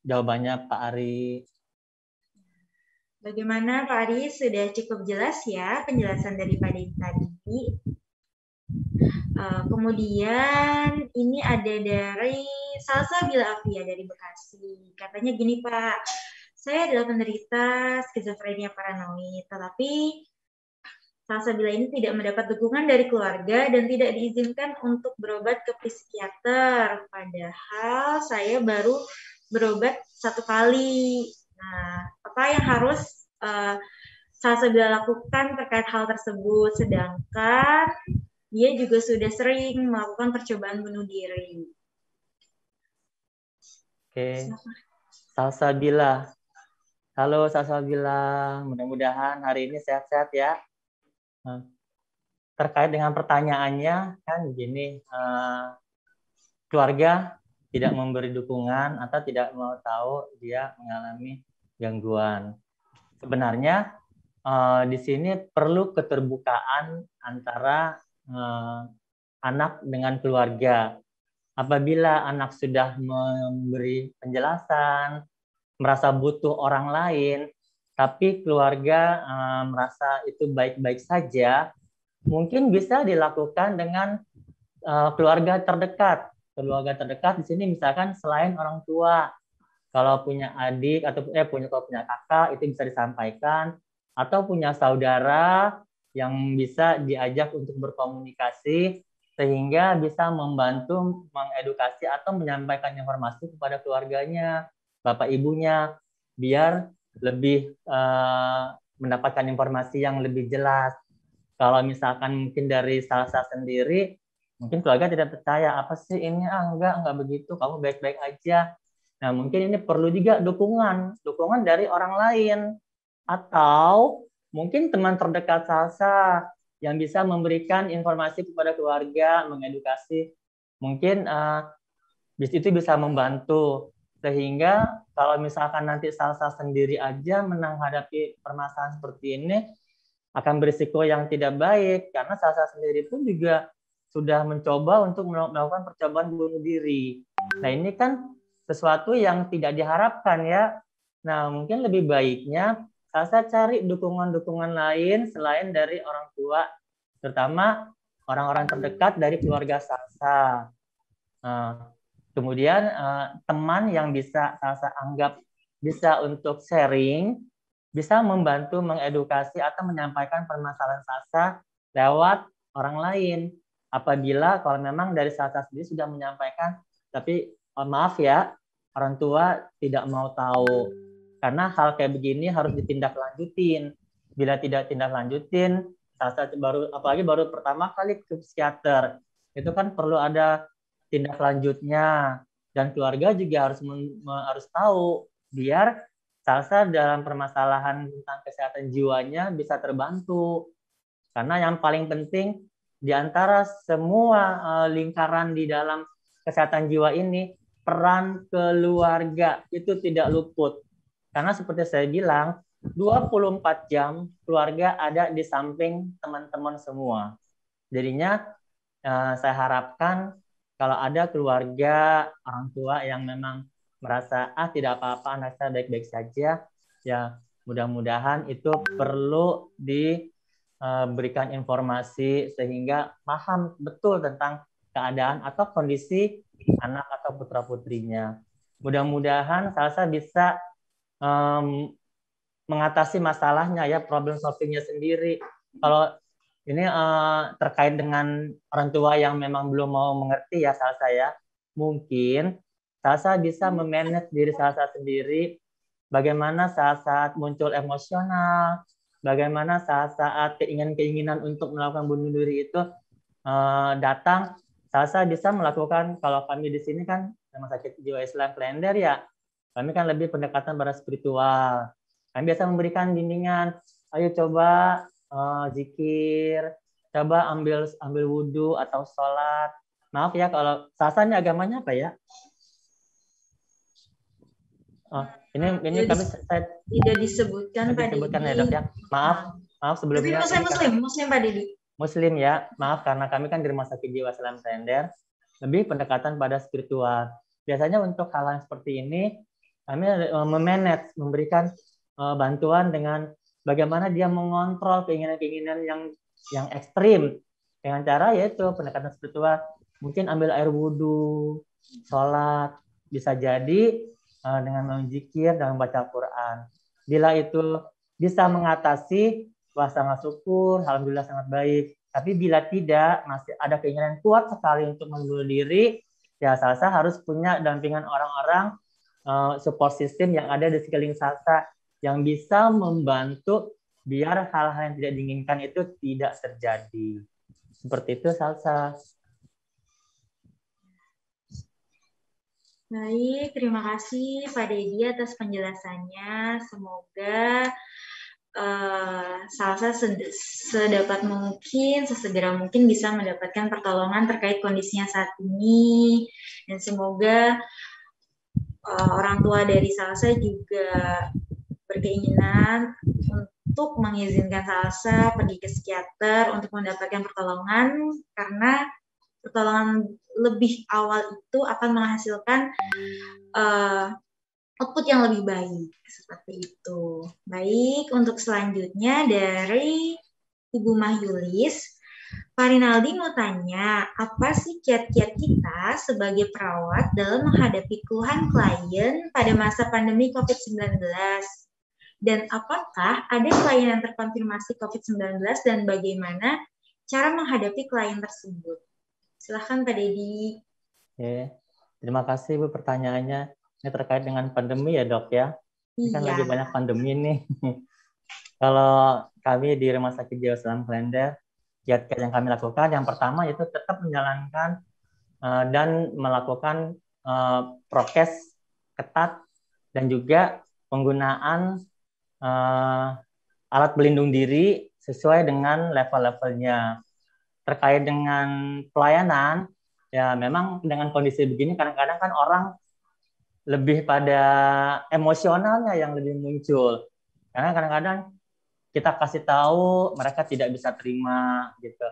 jawabannya Pak Ari. Bagaimana Pak Ari? Sudah cukup jelas ya penjelasan dari Pak Dedi tadi. Kemudian ini ada dari Salsabila Afia dari Bekasi. Katanya gini Pak, saya adalah penderita skizofrenia paranoid, tetapi Salsabila ini tidak mendapat dukungan dari keluarga dan tidak diizinkan untuk berobat ke psikiater. Padahal saya baru berobat 1 kali. Nah, apa yang harus Salsabila lakukan terkait hal tersebut? Sedangkan dia juga sudah sering melakukan percobaan bunuh diri. Oke. Salsabila. Halo Salsabila, mudah-mudahan hari ini sehat-sehat ya. Terkait dengan pertanyaannya, kan begini, keluarga tidak memberi dukungan atau tidak mau tahu dia mengalami gangguan. Sebenarnya di sini perlu keterbukaan antara anak dengan keluarga. Apabila anak sudah memberi penjelasan, merasa butuh orang lain, tapi keluarga merasa itu baik-baik saja, mungkin bisa dilakukan dengan keluarga terdekat. Keluarga terdekat di sini misalkan selain orang tua, Kalau punya adik atau kalau punya kakak itu bisa disampaikan, atau punya saudara yang bisa diajak untuk berkomunikasi sehingga bisa membantu mengedukasi atau menyampaikan informasi kepada keluarganya, bapak ibunya, biar lebih mendapatkan informasi yang lebih jelas. Kalau misalkan mungkin dari salsa sendiri, mungkin keluarga tidak percaya, apa sih ini? Enggak begitu, kamu baik-baik aja. Nah, mungkin ini perlu juga dukungan dari orang lain. Atau mungkin teman terdekat salsa yang bisa memberikan informasi kepada keluarga, mengedukasi. Mungkin itu bisa membantu. Sehingga kalau misalkan nanti salsa sendiri aja menghadapi permasalahan seperti ini, akan berisiko yang tidak baik karena salsa sendiri pun juga sudah mencoba untuk melakukan percobaan bunuh diri. Nah, ini kan sesuatu yang tidak diharapkan ya. Nah, mungkin lebih baiknya salsa cari dukungan-dukungan lain selain dari orang tua, terutama orang-orang terdekat dari keluarga salsa. Kemudian teman yang bisa salsa anggap bisa untuk sharing, bisa membantu mengedukasi atau menyampaikan permasalahan salsa lewat orang lain. Apabila kalau memang dari salsa sendiri sudah menyampaikan, tapi maaf ya, orang tua tidak mau tahu. Karena hal kayak begini harus ditindaklanjutin. Bila tidak tindaklanjutin, salsa apalagi baru pertama kali ke psikiater, itu kan perlu ada tindak lanjutnya. Dan keluarga juga harus tahu biar salsa dalam permasalahan tentang kesehatan jiwanya bisa terbantu. Karena yang paling penting di antara semua lingkaran di dalam kesehatan jiwa ini, peran keluarga itu tidak luput. Karena seperti saya bilang, 24 jam keluarga ada di samping teman-teman semua. Jadinya saya harapkan kalau ada keluarga, orang tua yang memang merasa tidak apa-apa, anak saya baik-baik saja, ya mudah-mudahan itu perlu diberikan informasi sehingga paham betul tentang keadaan atau kondisi anak atau putra-putrinya. Mudah-mudahan salsa bisa mengatasi masalahnya ya, problem solvingnya sendiri. Kalau ini terkait dengan orang tua yang memang belum mau mengerti ya salsa ya, mungkin salsa bisa memanage diri salsa sendiri, bagaimana saat-saat muncul emosional, bagaimana saat-saat keinginan-keinginan untuk melakukan bunuh diri itu datang, salsa bisa melakukan, kalau kami di sini kan Rumah Sakit Jiwa Islam Klender ya, kami kan lebih pendekatan pada spiritual. Kami biasa memberikan bimbingan, ayo coba zikir, coba ambil wudhu atau sholat. Maaf ya kalau salsa ini agamanya apa ya? Ini kami tidak disebutkan Pak Didi. Ya, Dok ya. Maaf sebelumnya. Muslim Pak Didi. Muslim ya, maaf karena kami kan di Rumah Sakit Jiwa Islam Klender lebih pendekatan pada spiritual. Biasanya untuk hal yang seperti ini kami memanage, memberikan bantuan dengan bagaimana dia mengontrol keinginan-keinginan yang ekstrim dengan cara yaitu pendekatan spiritual, mungkin ambil air wudhu, sholat, bisa jadi dengan menzikir dan membaca Quran. Bila itu bisa mengatasi, wah sangat syukur, alhamdulillah sangat baik. Tapi bila tidak, masih ada keinginan kuat sekali untuk membunuh diri, ya salsa harus punya dampingan orang-orang support system yang ada di sekeliling salsa yang bisa membantu biar hal-hal yang tidak diinginkan itu tidak terjadi. Seperti itu salsa. Baik, terima kasih Pak Dedi atas penjelasannya. Semoga salsa sedapat mungkin, sesegera mungkin bisa mendapatkan pertolongan terkait kondisinya saat ini. Dan semoga orang tua dari salsa juga berkeinginan untuk mengizinkan salsa pergi ke psikiater untuk mendapatkan pertolongan, karena pertolongan lebih awal itu akan menghasilkan output yang lebih baik, seperti itu. Baik, untuk selanjutnya dari Ibu Mahyulis, Pak Rinaldi mau tanya, apa sih kiat-kiat kita sebagai perawat dalam menghadapi keluhan klien pada masa pandemi COVID-19? Dan apakah ada klien yang terkonfirmasi COVID-19 dan bagaimana cara menghadapi klien tersebut? Silahkan Pak Dedi. Oke, terima kasih Bu pertanyaannya. Ini terkait dengan pandemi ya Dok ya. Ini kan lagi Iya. banyak pandemi nih. Kalau kami di Rumah Sakit Jiwa Islam Klender, kiat-kiat yang kami lakukan, yang pertama itu tetap menjalankan dan melakukan prokes ketat dan juga penggunaan alat pelindung diri sesuai dengan level-levelnya. Terkait dengan pelayanan, ya memang dengan kondisi begini kadang-kadang kan orang lebih pada emosionalnya yang lebih muncul. Karena kadang-kadang kita kasih tahu mereka tidak bisa terima gitu.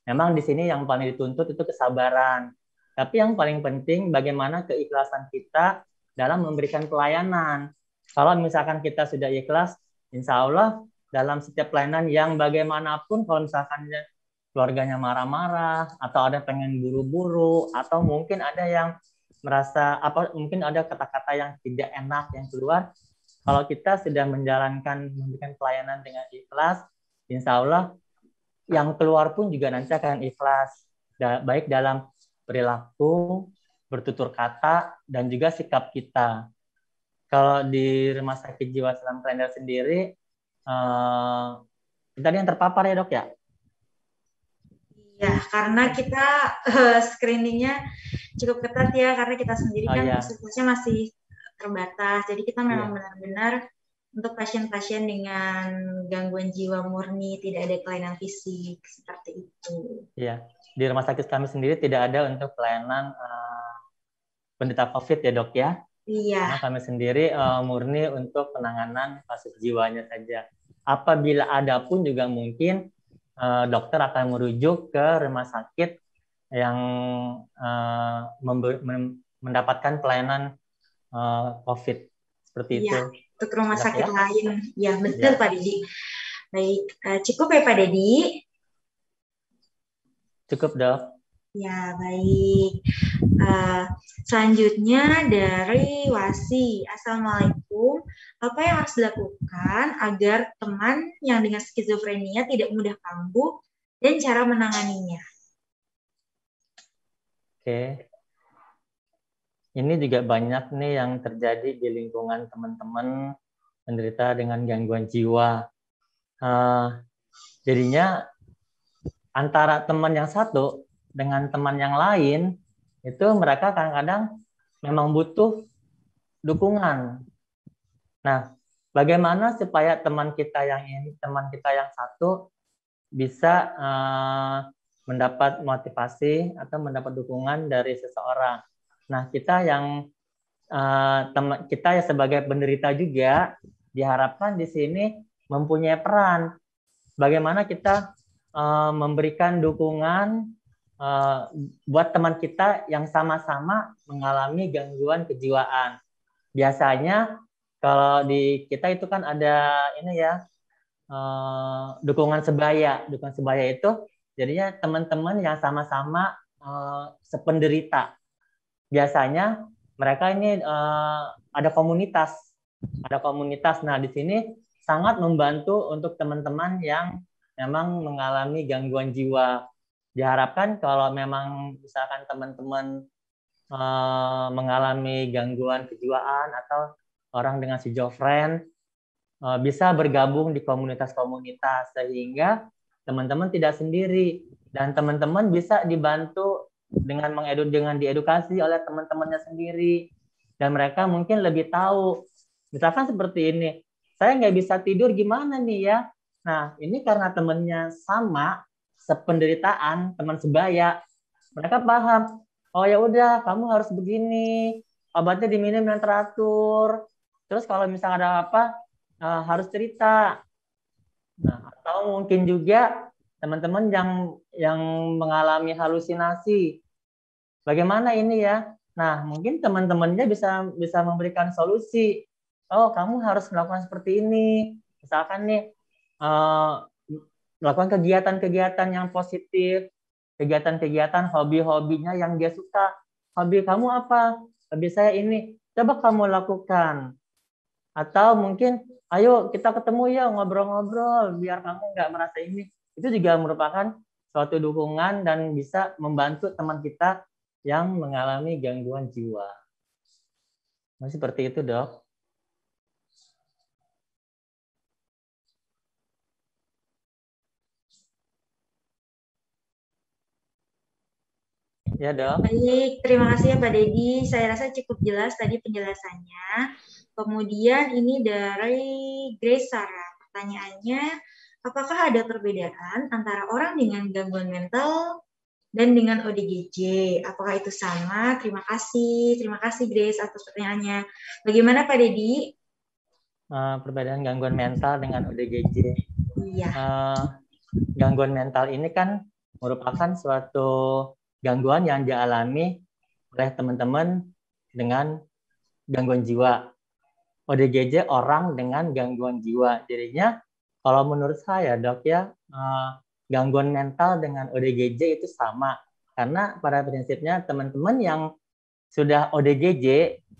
Memang di sini yang paling dituntut itu kesabaran. Tapi yang paling penting bagaimana keikhlasan kita dalam memberikan pelayanan. Kalau misalkan kita sudah ikhlas, insya Allah dalam setiap pelayanan yang bagaimanapun, kalau misalkan keluarganya marah-marah, atau ada pengen buru-buru, atau mungkin ada yang merasa mungkin ada kata-kata yang tidak enak yang keluar. Kalau kita sudah memberikan pelayanan dengan ikhlas, insya Allah yang keluar pun juga nanti akan ikhlas, baik dalam perilaku, bertutur kata, dan juga sikap kita. Kalau di Rumah Sakit Jiwa Islam Klender sendiri, tadi yang terpapar ya Dok ya? Ya, karena kita screeningnya cukup ketat ya, karena kita sendiri kan fasilitasnya masih terbatas. Jadi kita memang benar-benar untuk pasien-pasien dengan gangguan jiwa murni, tidak ada kelainan fisik, seperti itu. Iya, di rumah sakit kami sendiri tidak ada untuk pelayanan penderita COVID ya Dok ya? Iya. Karena kami sendiri murni untuk penanganan kasus jiwanya saja. Apabila ada pun juga mungkin dokter akan merujuk ke rumah sakit yang mendapatkan pelayanan COVID seperti itu. Untuk rumah sakit lain, ya betul Pak Dedi. Baik, cukup ya Pak Dedi? Cukup Dok. Ya baik. Selanjutnya dari Wasi, Assalamualaikum. Apa yang harus dilakukan agar teman yang dengan skizofrenia tidak mudah kambuh dan cara menanganinya? Oke. Ini juga banyak nih yang terjadi di lingkungan teman-teman penderita dengan gangguan jiwa. Jadinya antara teman yang satu dengan teman yang lain, itu mereka kadang-kadang memang butuh dukungan. Nah, bagaimana supaya teman kita yang satu bisa mendapat motivasi atau mendapat dukungan dari seseorang. Nah, kita yang sebagai penderita juga diharapkan di sini mempunyai peran. Bagaimana kita memberikan dukungan buat teman kita yang sama-sama mengalami gangguan kejiwaan. Biasanya kalau di kita itu kan ada ini ya dukungan sebaya. Dukungan sebaya itu jadinya teman-teman yang sama-sama sependerita. Biasanya mereka ini ada komunitas. Nah, di sini sangat membantu untuk teman-teman yang memang mengalami gangguan jiwa. Diharapkan kalau memang misalkan teman-teman mengalami gangguan kejiwaan atau orang dengan schizofren bisa bergabung di komunitas-komunitas sehingga teman-teman tidak sendiri dan teman-teman bisa dibantu dengan diedukasi oleh teman-temannya sendiri dan mereka mungkin lebih tahu. Misalkan seperti ini, saya nggak bisa tidur gimana nih ya? Nah, ini karena temannya sama, sependeritaan, teman sebaya, mereka paham. Oh ya udah, kamu harus begini, obatnya diminum yang teratur. Terus kalau misalnya ada apa, harus cerita. Nah, atau mungkin juga teman-teman yang mengalami halusinasi. Bagaimana ini ya? Nah, mungkin teman-temannya bisa memberikan solusi. Oh, kamu harus melakukan seperti ini. Misalkan nih, melakukan kegiatan-kegiatan yang positif, kegiatan-kegiatan hobi-hobinya yang dia suka. Hobi kamu apa? Hobi saya ini. Coba kamu lakukan. Atau mungkin, ayo kita ketemu ya ngobrol-ngobrol biar kamu nggak merasa ini. Itu juga merupakan suatu dukungan dan bisa membantu teman kita yang mengalami gangguan jiwa. Nah, seperti itu, Dok. Ya, Dok. Baik, terima kasih ya Pak Dedi. Saya rasa cukup jelas tadi penjelasannya. Kemudian ini dari Grace Sarah. Pertanyaannya, apakah ada perbedaan antara orang dengan gangguan mental dan dengan ODGJ? Apakah itu sama? Terima kasih Grace atas pertanyaannya. Bagaimana Pak Dedi? Perbedaan gangguan mental dengan ODGJ. Iya. Gangguan mental ini kan merupakan suatu gangguan yang dialami oleh teman-teman dengan gangguan jiwa. ODGJ orang dengan gangguan jiwa. Jadinya kalau menurut saya, Dok, ya, gangguan mental dengan ODGJ itu sama. Karena pada prinsipnya teman-teman yang sudah ODGJ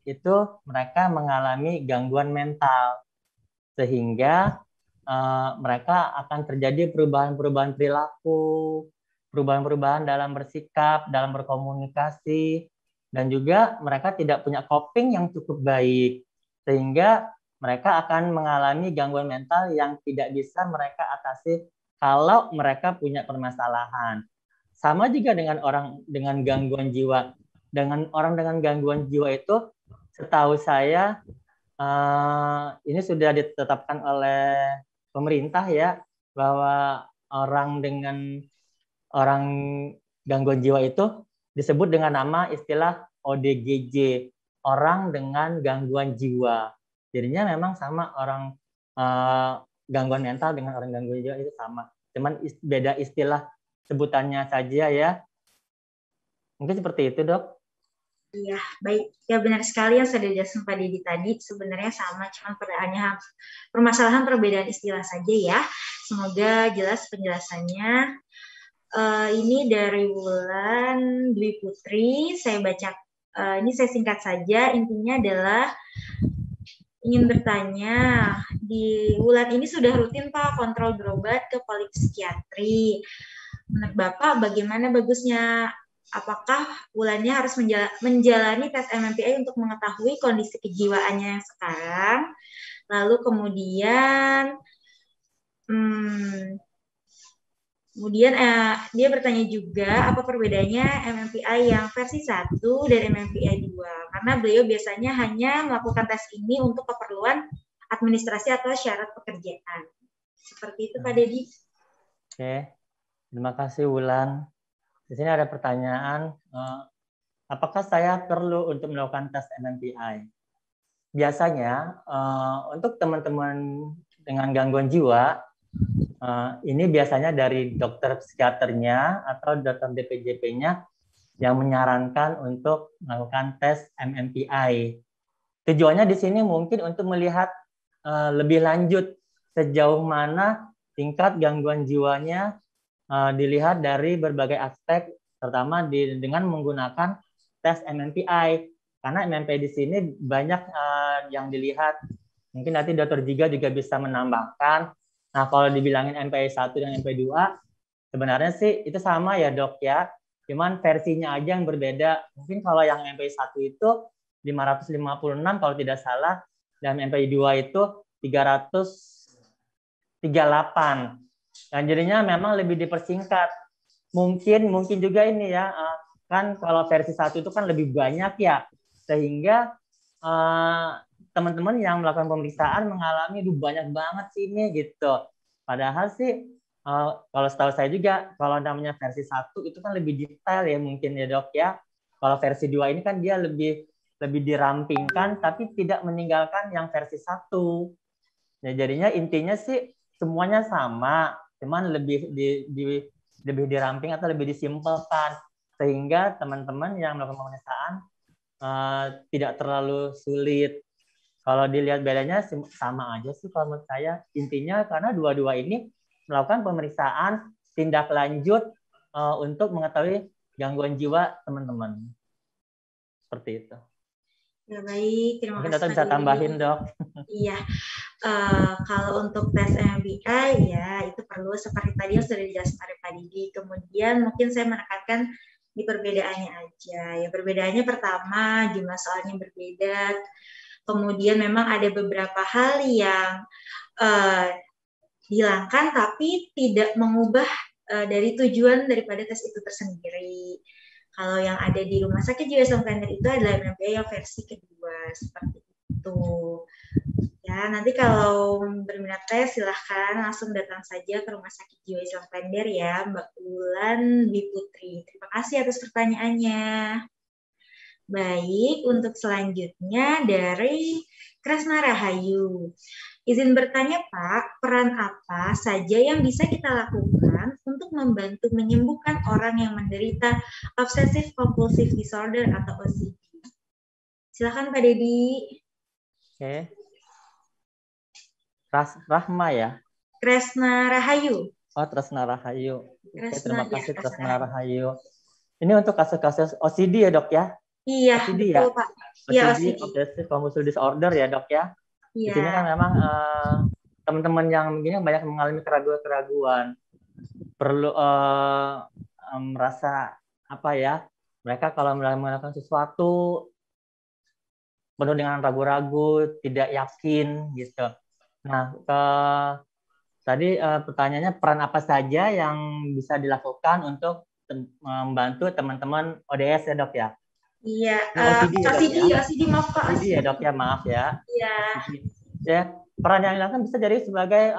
itu mereka mengalami gangguan mental. Sehingga mereka akan terjadi perubahan-perubahan perilaku, perubahan-perubahan dalam bersikap, dalam berkomunikasi, dan juga mereka tidak punya coping yang cukup baik. Sehingga mereka akan mengalami gangguan mental yang tidak bisa mereka atasi kalau mereka punya permasalahan. Sama juga dengan orang dengan gangguan jiwa. Dengan orang dengan gangguan jiwa itu, setahu saya, ini sudah ditetapkan oleh pemerintah ya, bahwa orang gangguan jiwa itu disebut dengan nama istilah ODGJ, orang dengan gangguan jiwa. Jadinya memang sama, orang gangguan mental dengan orang gangguan jiwa itu sama. Cuman beda istilah sebutannya saja ya. Mungkin seperti itu, Dok. Iya, baik. Ya benar sekali yang sudah dijelaskan Pak Dedi tadi. Sebenarnya sama, cuma permasalahan perbedaan istilah saja ya. Semoga jelas penjelasannya. Ini dari Wulan Dwi Putri. Saya baca, ini saya singkat saja. Intinya adalah ingin bertanya, di Wulan ini sudah rutin Pak kontrol berobat ke polipsikiatri. Menurut Bapak bagaimana bagusnya? Apakah Wulannya harus menjalani tes MMPI untuk mengetahui kondisi kejiwaannya yang sekarang? Lalu kemudian dia bertanya juga apa perbedaannya MMPI yang versi 1 dan MMPI 2. Karena beliau biasanya hanya melakukan tes ini untuk keperluan administrasi atau syarat pekerjaan. Seperti itu Pak Dedi. Oke, terima kasih Wulan. Di sini ada pertanyaan, apakah saya perlu untuk melakukan tes MMPI? Biasanya untuk teman-teman dengan gangguan jiwa, ini biasanya dari dokter psikiaternya atau dokter DPJP-nya yang menyarankan untuk melakukan tes MMPI. Tujuannya di sini mungkin untuk melihat lebih lanjut sejauh mana tingkat gangguan jiwanya, dilihat dari berbagai aspek, terutama dengan menggunakan tes MMPI. Karena MMPI di sini banyak yang dilihat. Mungkin nanti Dr. Jiga juga bisa menambahkan. Nah, kalau dibilangin MMPI 1 dan MMPI 2, sebenarnya sih itu sama ya dok ya. Cuman versinya aja yang berbeda. Mungkin kalau yang MMPI 1 itu 556 kalau tidak salah, dan MMPI 2 itu 338. Dan jadinya memang lebih dipersingkat. Mungkin juga ini ya, kan kalau versi 1 itu kan lebih banyak ya, sehingga teman-teman yang melakukan pemeriksaan mengalami banyak banget sih ini gitu. Padahal sih kalau setahu saya juga kalau namanya versi 1 itu kan lebih detail ya mungkin ya dok ya. Kalau versi 2 ini kan dia lebih dirampingkan tapi tidak meninggalkan yang versi 1. Ya, jadinya intinya sih semuanya sama, cuman lebih diramping atau lebih disimpelkan sehingga teman-teman yang melakukan pemeriksaan tidak terlalu sulit. Kalau dilihat bedanya sama aja sih kalau menurut saya. Intinya karena dua-dua ini melakukan pemeriksaan tindak lanjut untuk mengetahui gangguan jiwa teman-teman. Seperti itu. Ya baik, terima Mungkin kasih Dokter Pak bisa Didi. tambahin, Dok. Iya, kalau untuk tes MBTI ya itu perlu seperti tadi yang sudah dijelaskan oleh Pak Didi. Kemudian mungkin saya menekankan di perbedaannya aja. Ya perbedaannya pertama jumlah soalnya berbeda. Kemudian memang ada beberapa hal yang dihilangkan tapi tidak mengubah dari tujuan daripada tes itu tersendiri. Kalau yang ada di Rumah Sakit Jiwa Islam Klender itu adalah MBTI yang versi kedua, seperti itu. Ya, nanti kalau berminat tes silahkan langsung datang saja ke Rumah Sakit Jiwa Islam Klender ya, Mbak Bulan Biputri. Terima kasih atas pertanyaannya. Baik, untuk selanjutnya dari Kresna Rahayu. Izin bertanya Pak, peran apa saja yang bisa kita lakukan untuk membantu menyembuhkan orang yang menderita obsessive compulsive disorder atau OCD? Silakan Pak Dedi. Oke. Rahma ya? Kresna Rahayu. Oh, Tresna Rahayu. Oke, terima kasih ya, Tresna Rahayu. Ini untuk kasus-kasus OCD ya, Dok ya? Iya, OCD betul ya? Pak. Iya, OCD, Obsessive Compulsive Disorder ya, Dok ya? Di sini kan memang teman-teman yang begini banyak mengalami keraguan-keraguan, perlu merasa apa ya? Mereka kalau melakukan sesuatu penuh dengan ragu-ragu, tidak yakin gitu. Nah, tadi pertanyaannya peran apa saja yang bisa dilakukan untuk membantu teman-teman ODS ya, Dok ya? Iya, OCD maaf Pak. OCD ya, Dok ya, maaf ya. Iya. Ya, peran yang dilakukan bisa jadi sebagai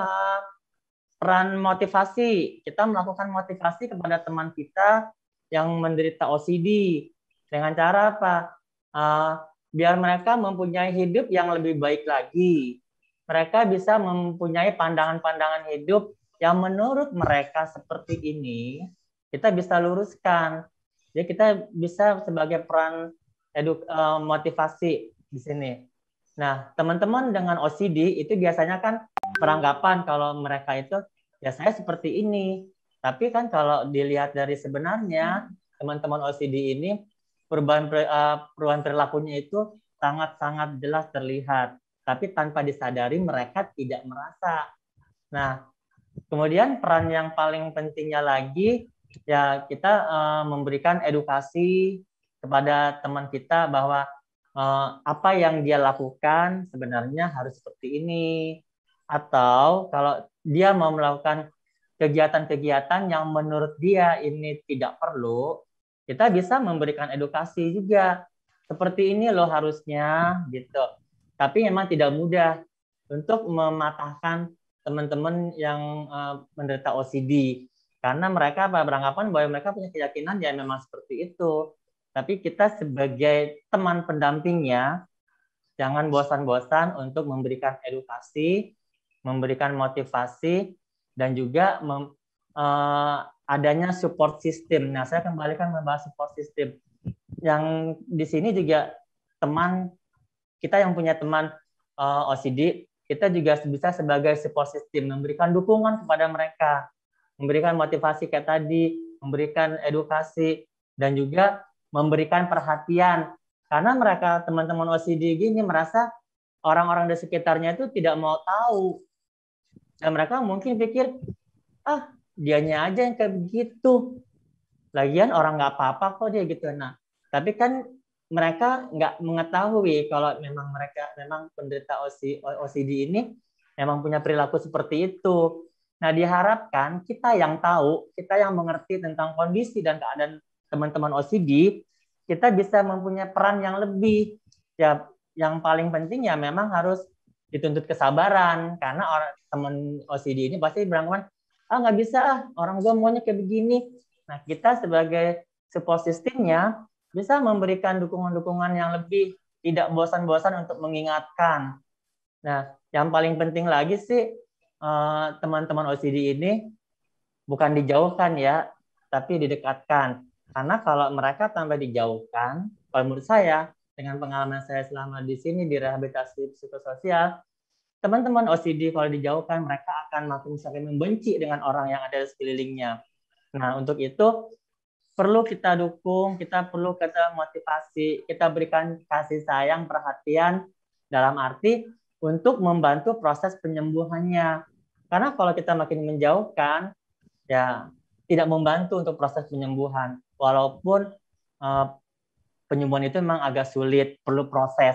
peran motivasi. Kita melakukan motivasi kepada teman kita yang menderita OCD dengan cara apa? Biar mereka mempunyai hidup yang lebih baik lagi. Mereka bisa mempunyai pandangan-pandangan hidup yang menurut mereka seperti ini, kita bisa luruskan. Jadi kita bisa sebagai peran motivasi di sini. Nah, teman-teman dengan OCD itu biasanya kan beranggapan kalau mereka itu ya saya seperti ini. Tapi kan kalau dilihat dari sebenarnya teman-teman OCD ini perubahan perilakunya itu sangat-sangat jelas terlihat. Tapi tanpa disadari mereka tidak merasa. Nah, kemudian peran yang paling pentingnya lagi ya kita memberikan edukasi kepada teman kita bahwa apa yang dia lakukan sebenarnya harus seperti ini. Atau kalau dia mau melakukan kegiatan-kegiatan yang menurut dia ini tidak perlu, kita bisa memberikan edukasi juga. Seperti ini loh harusnya gitu. Tapi memang tidak mudah untuk mematahkan teman-teman yang menderita OCD. Karena mereka beranggapan bahwa mereka punya keyakinan ya memang seperti itu. Tapi kita sebagai teman pendampingnya, jangan bosan-bosan untuk memberikan edukasi, memberikan motivasi, dan juga adanya support system. Nah, saya kembalikan membahas support system. Yang di sini juga teman, kita yang punya teman OCD, kita juga bisa sebagai support system, memberikan dukungan kepada mereka, memberikan motivasi kayak tadi, memberikan edukasi, dan juga memberikan perhatian. Karena mereka teman-teman OCD gini merasa orang-orang di sekitarnya itu tidak mau tahu. Dan mereka mungkin pikir, dianya aja yang kayak begitu. Lagian orang nggak apa-apa kok dia gitu. Nah, tapi kan mereka nggak mengetahui kalau memang mereka memang penderita OCD ini memang punya perilaku seperti itu. Nah, diharapkan kita yang tahu, kita yang mengerti tentang kondisi dan keadaan teman-teman OCD, kita bisa mempunyai peran yang lebih. Ya, yang paling penting ya memang harus dituntut kesabaran, karena teman OCD ini pasti beranggapan, nggak bisa, orang gue maunya kayak begini. Nah, kita sebagai support systemnya bisa memberikan dukungan-dukungan yang lebih, tidak bosan-bosan untuk mengingatkan. Nah, yang paling penting lagi sih, teman-teman OCD ini bukan dijauhkan ya, tapi didekatkan. Karena kalau mereka tanpa dijauhkan, kalau menurut saya, dengan pengalaman saya selama di sini di rehabilitasi psikososial, teman-teman OCD kalau dijauhkan, mereka akan makin saling membenci dengan orang yang ada di sekelilingnya. Nah, untuk itu perlu kita dukung, kita perlu kita motivasi, kita berikan kasih sayang, perhatian dalam arti untuk membantu proses penyembuhannya. Karena kalau kita makin menjauhkan, ya tidak membantu untuk proses penyembuhan. Walaupun penyembuhan itu memang agak sulit, perlu proses.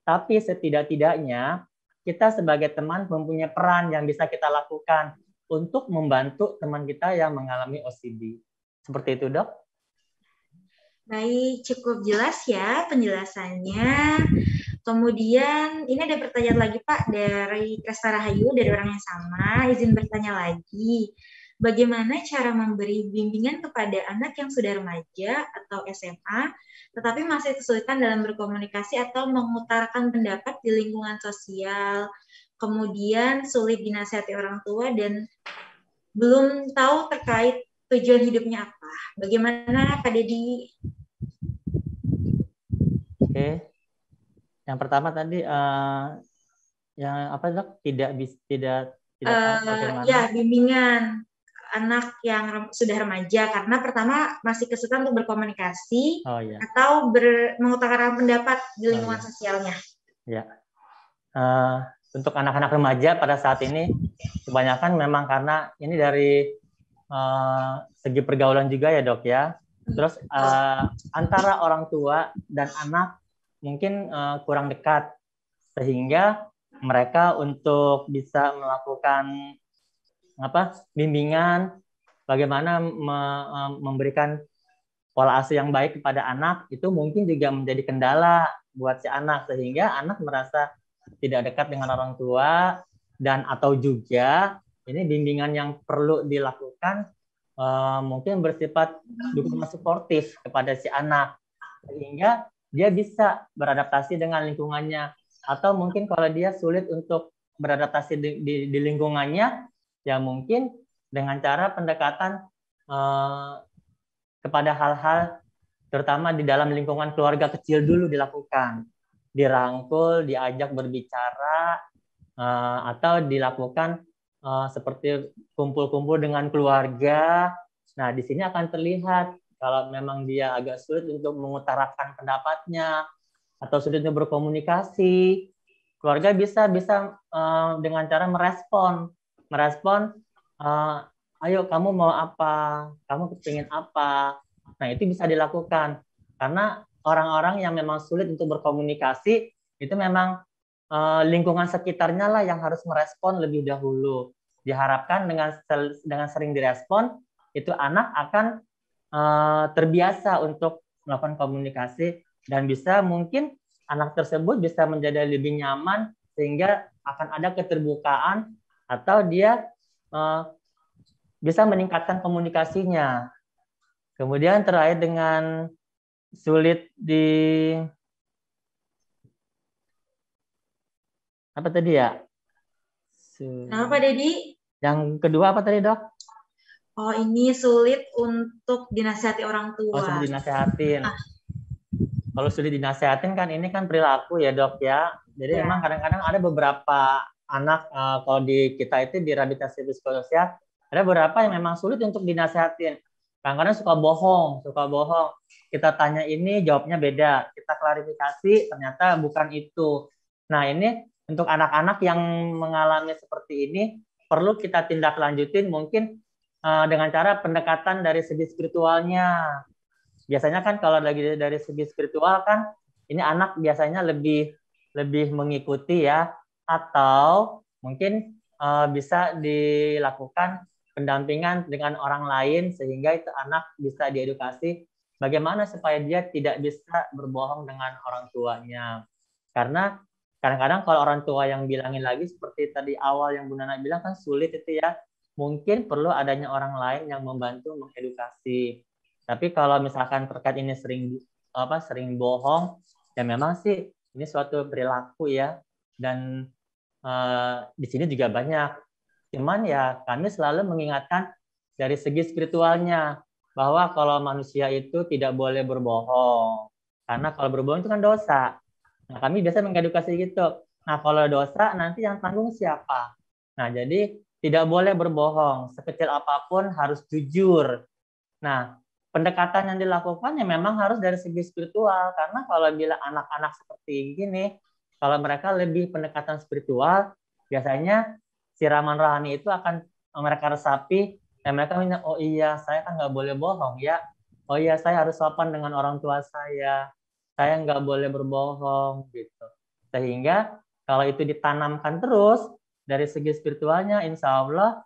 Tapi setidak-tidaknya kita sebagai teman mempunyai peran yang bisa kita lakukan untuk membantu teman kita yang mengalami OCD. Seperti itu, Dok. Baik, cukup jelas ya penjelasannya. Kemudian ini ada pertanyaan lagi Pak dari Kresta Rahayu, dari orang yang sama. Izin bertanya lagi. Bagaimana cara memberi bimbingan kepada anak yang sudah remaja atau SMA, tetapi masih kesulitan dalam berkomunikasi atau mengutarakan pendapat di lingkungan sosial, kemudian sulit dinasihati orang tua dan belum tahu terkait tujuan hidupnya apa? Bagaimana Pak Dedi? Oke. Yang pertama tadi yang apa, Dok? Tidak tahu bagaimana. Ya, bimbingan anak yang sudah remaja, karena pertama masih kesulitan untuk berkomunikasi atau mengutarakan pendapat di lingkungan sosialnya. Ya. Untuk anak-anak remaja pada saat ini kebanyakan memang karena ini dari segi pergaulan juga ya, Dok ya. Terus antara orang tua dan anak mungkin kurang dekat, sehingga mereka untuk bisa melakukan bimbingan, bagaimana memberikan pola asuh yang baik kepada anak, itu mungkin juga menjadi kendala buat si anak, sehingga anak merasa tidak dekat dengan orang tua, dan atau juga ini bimbingan yang perlu dilakukan mungkin bersifat dukungan suportif kepada si anak, sehingga dia bisa beradaptasi dengan lingkungannya. Atau mungkin kalau dia sulit untuk beradaptasi di lingkungannya, ya mungkin dengan cara pendekatan kepada hal-hal terutama di dalam lingkungan keluarga kecil dulu dilakukan, dirangkul, diajak berbicara, atau dilakukan seperti kumpul-kumpul dengan keluarga. Nah, di sini akan terlihat kalau memang dia agak sulit untuk mengutarakan pendapatnya atau sulit untuk berkomunikasi, keluarga bisa dengan cara merespon, ayo kamu mau apa, kamu kepingin apa. Nah, itu bisa dilakukan karena orang-orang yang memang sulit untuk berkomunikasi itu memang lingkungan sekitarnya lah yang harus merespon lebih dahulu. Diharapkan dengan sering direspon, itu anak akan terbiasa untuk melakukan komunikasi, dan bisa mungkin anak tersebut bisa menjadi lebih nyaman sehingga akan ada keterbukaan atau dia bisa meningkatkan komunikasinya. Kemudian terkait dengan sulit di apa tadi ya? Apa Dedi? Yang kedua apa tadi, Dok? Oh, ini sulit untuk dinasihati orang tua. Oh, sulit dinasehatin. Kalau sulit dinasehatin kan ini kan perilaku ya, Dok ya. Jadi memang kadang-kadang ada beberapa anak kalau di kita itu di rehabilitasi psikososial ada beberapa yang memang sulit untuk dinasehatin. Kadang-kadang suka bohong. Kita tanya ini jawabnya beda. Kita klarifikasi ternyata bukan itu. Nah, ini untuk anak-anak yang mengalami seperti ini perlu kita tindak lanjutin mungkin dengan cara pendekatan dari segi spiritualnya. Biasanya kan kalau lagi dari segi spiritual kan ini anak biasanya lebih mengikuti ya, atau mungkin bisa dilakukan pendampingan dengan orang lain sehingga itu anak bisa diedukasi bagaimana supaya dia tidak bisa berbohong dengan orang tuanya. Karena kadang-kadang kalau orang tua yang bilangin lagi seperti tadi awal yang Bu Nana bilang kan sulit itu ya. Mungkin perlu adanya orang lain yang membantu mengedukasi. Tapi kalau misalkan terkait ini sering bohong, ya memang sih ini suatu perilaku ya. Dan di sini juga banyak. Cuman ya kami selalu mengingatkan dari segi spiritualnya bahwa kalau manusia itu tidak boleh berbohong. Karena kalau berbohong itu kan dosa. Nah, kami biasa mengedukasi gitu. Nah, kalau dosa nanti yang tanggung siapa? Nah, jadi tidak boleh berbohong. Sekecil apapun harus jujur. Nah, pendekatan yang dilakukan ya memang harus dari segi spiritual. Karena kalau bila anak-anak seperti gini, kalau mereka lebih pendekatan spiritual, biasanya siraman rohani itu akan mereka resapi, dan mereka minta, oh iya, saya kan nggak boleh bohong ya. Oh iya, saya harus sopan dengan orang tua saya nggak boleh berbohong, gitu. Sehingga kalau itu ditanamkan terus dari segi spiritualnya, insya Allah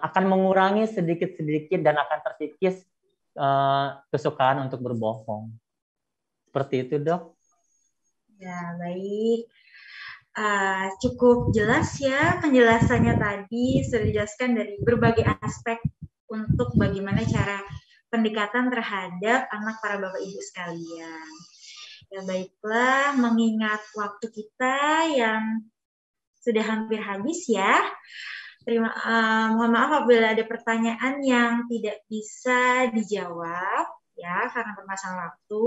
akan mengurangi sedikit-sedikit dan akan terkikis kesukaan untuk berbohong. Seperti itu, Dok. Ya, baik. Cukup jelas ya penjelasannya tadi, sudah dijelaskan dari berbagai aspek untuk bagaimana cara pendekatan terhadap anak para Bapak Ibu sekalian. Ya baiklah, mengingat waktu kita yang sudah hampir habis ya. Mohon maaf apabila ada pertanyaan yang tidak bisa dijawab ya karena permasalahan waktu.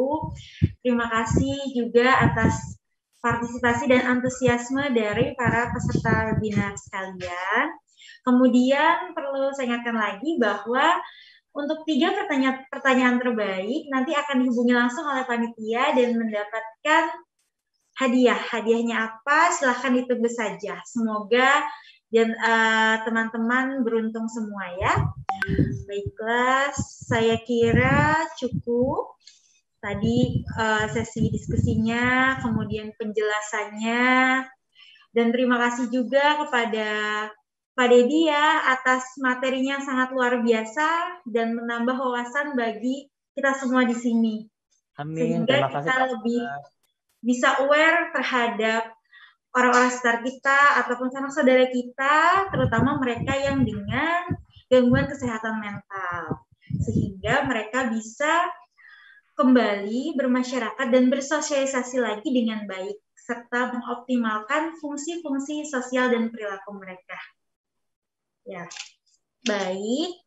Terima kasih juga atas partisipasi dan antusiasme dari para peserta webinar sekalian. Kemudian perlu saya ingatkan lagi bahwa untuk 3 pertanyaan terbaik nanti akan dihubungi langsung oleh panitia dan mendapatkan hadiah. Hadiahnya apa? Silahkan ditunggu saja. Semoga dan teman-teman beruntung semua ya. Baiklah, saya kira cukup. Tadi sesi diskusinya, kemudian penjelasannya, dan terima kasih juga kepada Pak Dedi ya atas materinya sangat luar biasa dan menambah wawasan bagi kita semua di sini. Amin. Sehingga Terima kasih, kita lebih bisa aware terhadap orang-orang sekitar kita ataupun sanak saudara kita, terutama mereka yang dengan gangguan kesehatan mental. Sehingga mereka bisa kembali bermasyarakat dan bersosialisasi lagi dengan baik, serta mengoptimalkan fungsi-fungsi sosial dan perilaku mereka. Ya, baik.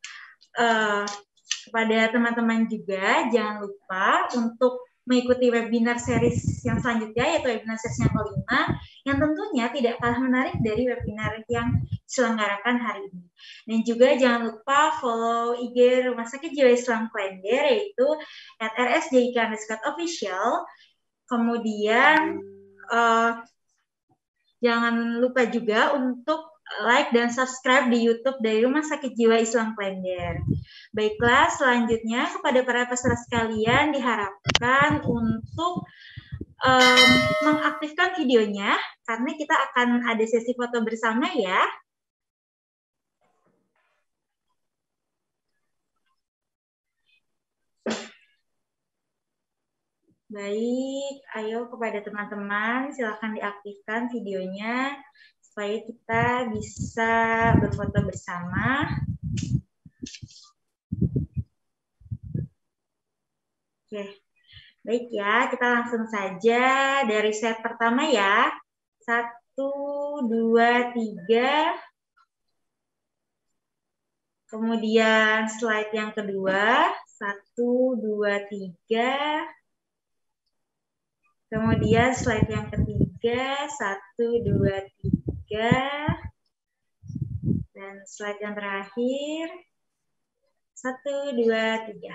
Kepada teman-teman juga, jangan lupa untuk mengikuti webinar series yang selanjutnya, yaitu webinar series yang kelima, yang tentunya tidak kalah menarik dari webinar yang diselenggarakan hari ini. Dan juga jangan lupa follow IG Rumah Sakit Jiwa Islam Klender, yaitu @rsjik_official. Kemudian jangan lupa juga untuk like dan subscribe di YouTube dari Rumah Sakit Jiwa Islam Klender. Baiklah, selanjutnya kepada para peserta sekalian diharapkan untuk mengaktifkan videonya karena kita akan ada sesi foto bersama ya. Baik, ayo kepada teman-teman silakan diaktifkan videonya supaya kita bisa berfoto bersama. Oke, baik ya, kita langsung saja dari set pertama ya. 1, 2, 3. Kemudian slide yang kedua, 1, 2, 3. Kemudian slide yang ketiga, 1, 2, 3. Dan slide yang terakhir, 1, 2, 3.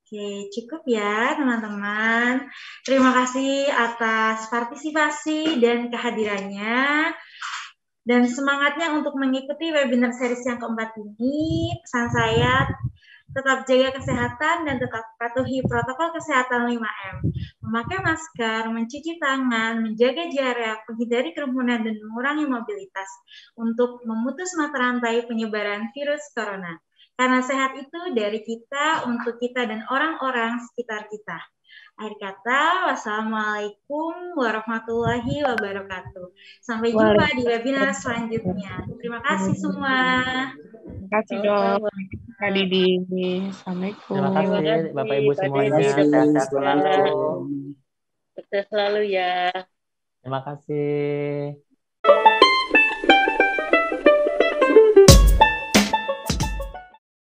Oke, cukup ya teman-teman. Terima kasih atas partisipasi dan kehadirannya. Dan semangatnya untuk mengikuti webinar series yang keempat ini, pesan saya tetap jaga kesehatan dan tetap patuhi protokol kesehatan 5M. Memakai masker, mencuci tangan, menjaga jarak, menghindari kerumunan, dan mengurangi mobilitas untuk memutus mata rantai penyebaran virus corona. Karena sehat itu dari kita, untuk kita, dan orang-orang sekitar kita. Akhir kata, wassalamualaikum warahmatullahi wabarakatuh. Sampai jumpa di webinar selanjutnya. Terima kasih semua. Terima kasih dok. Kak Didi. Assalamualaikum. Terima kasih Bapak Ibu semuanya. Sehat-sehat selalu. Sukses selalu ya. Terima kasih.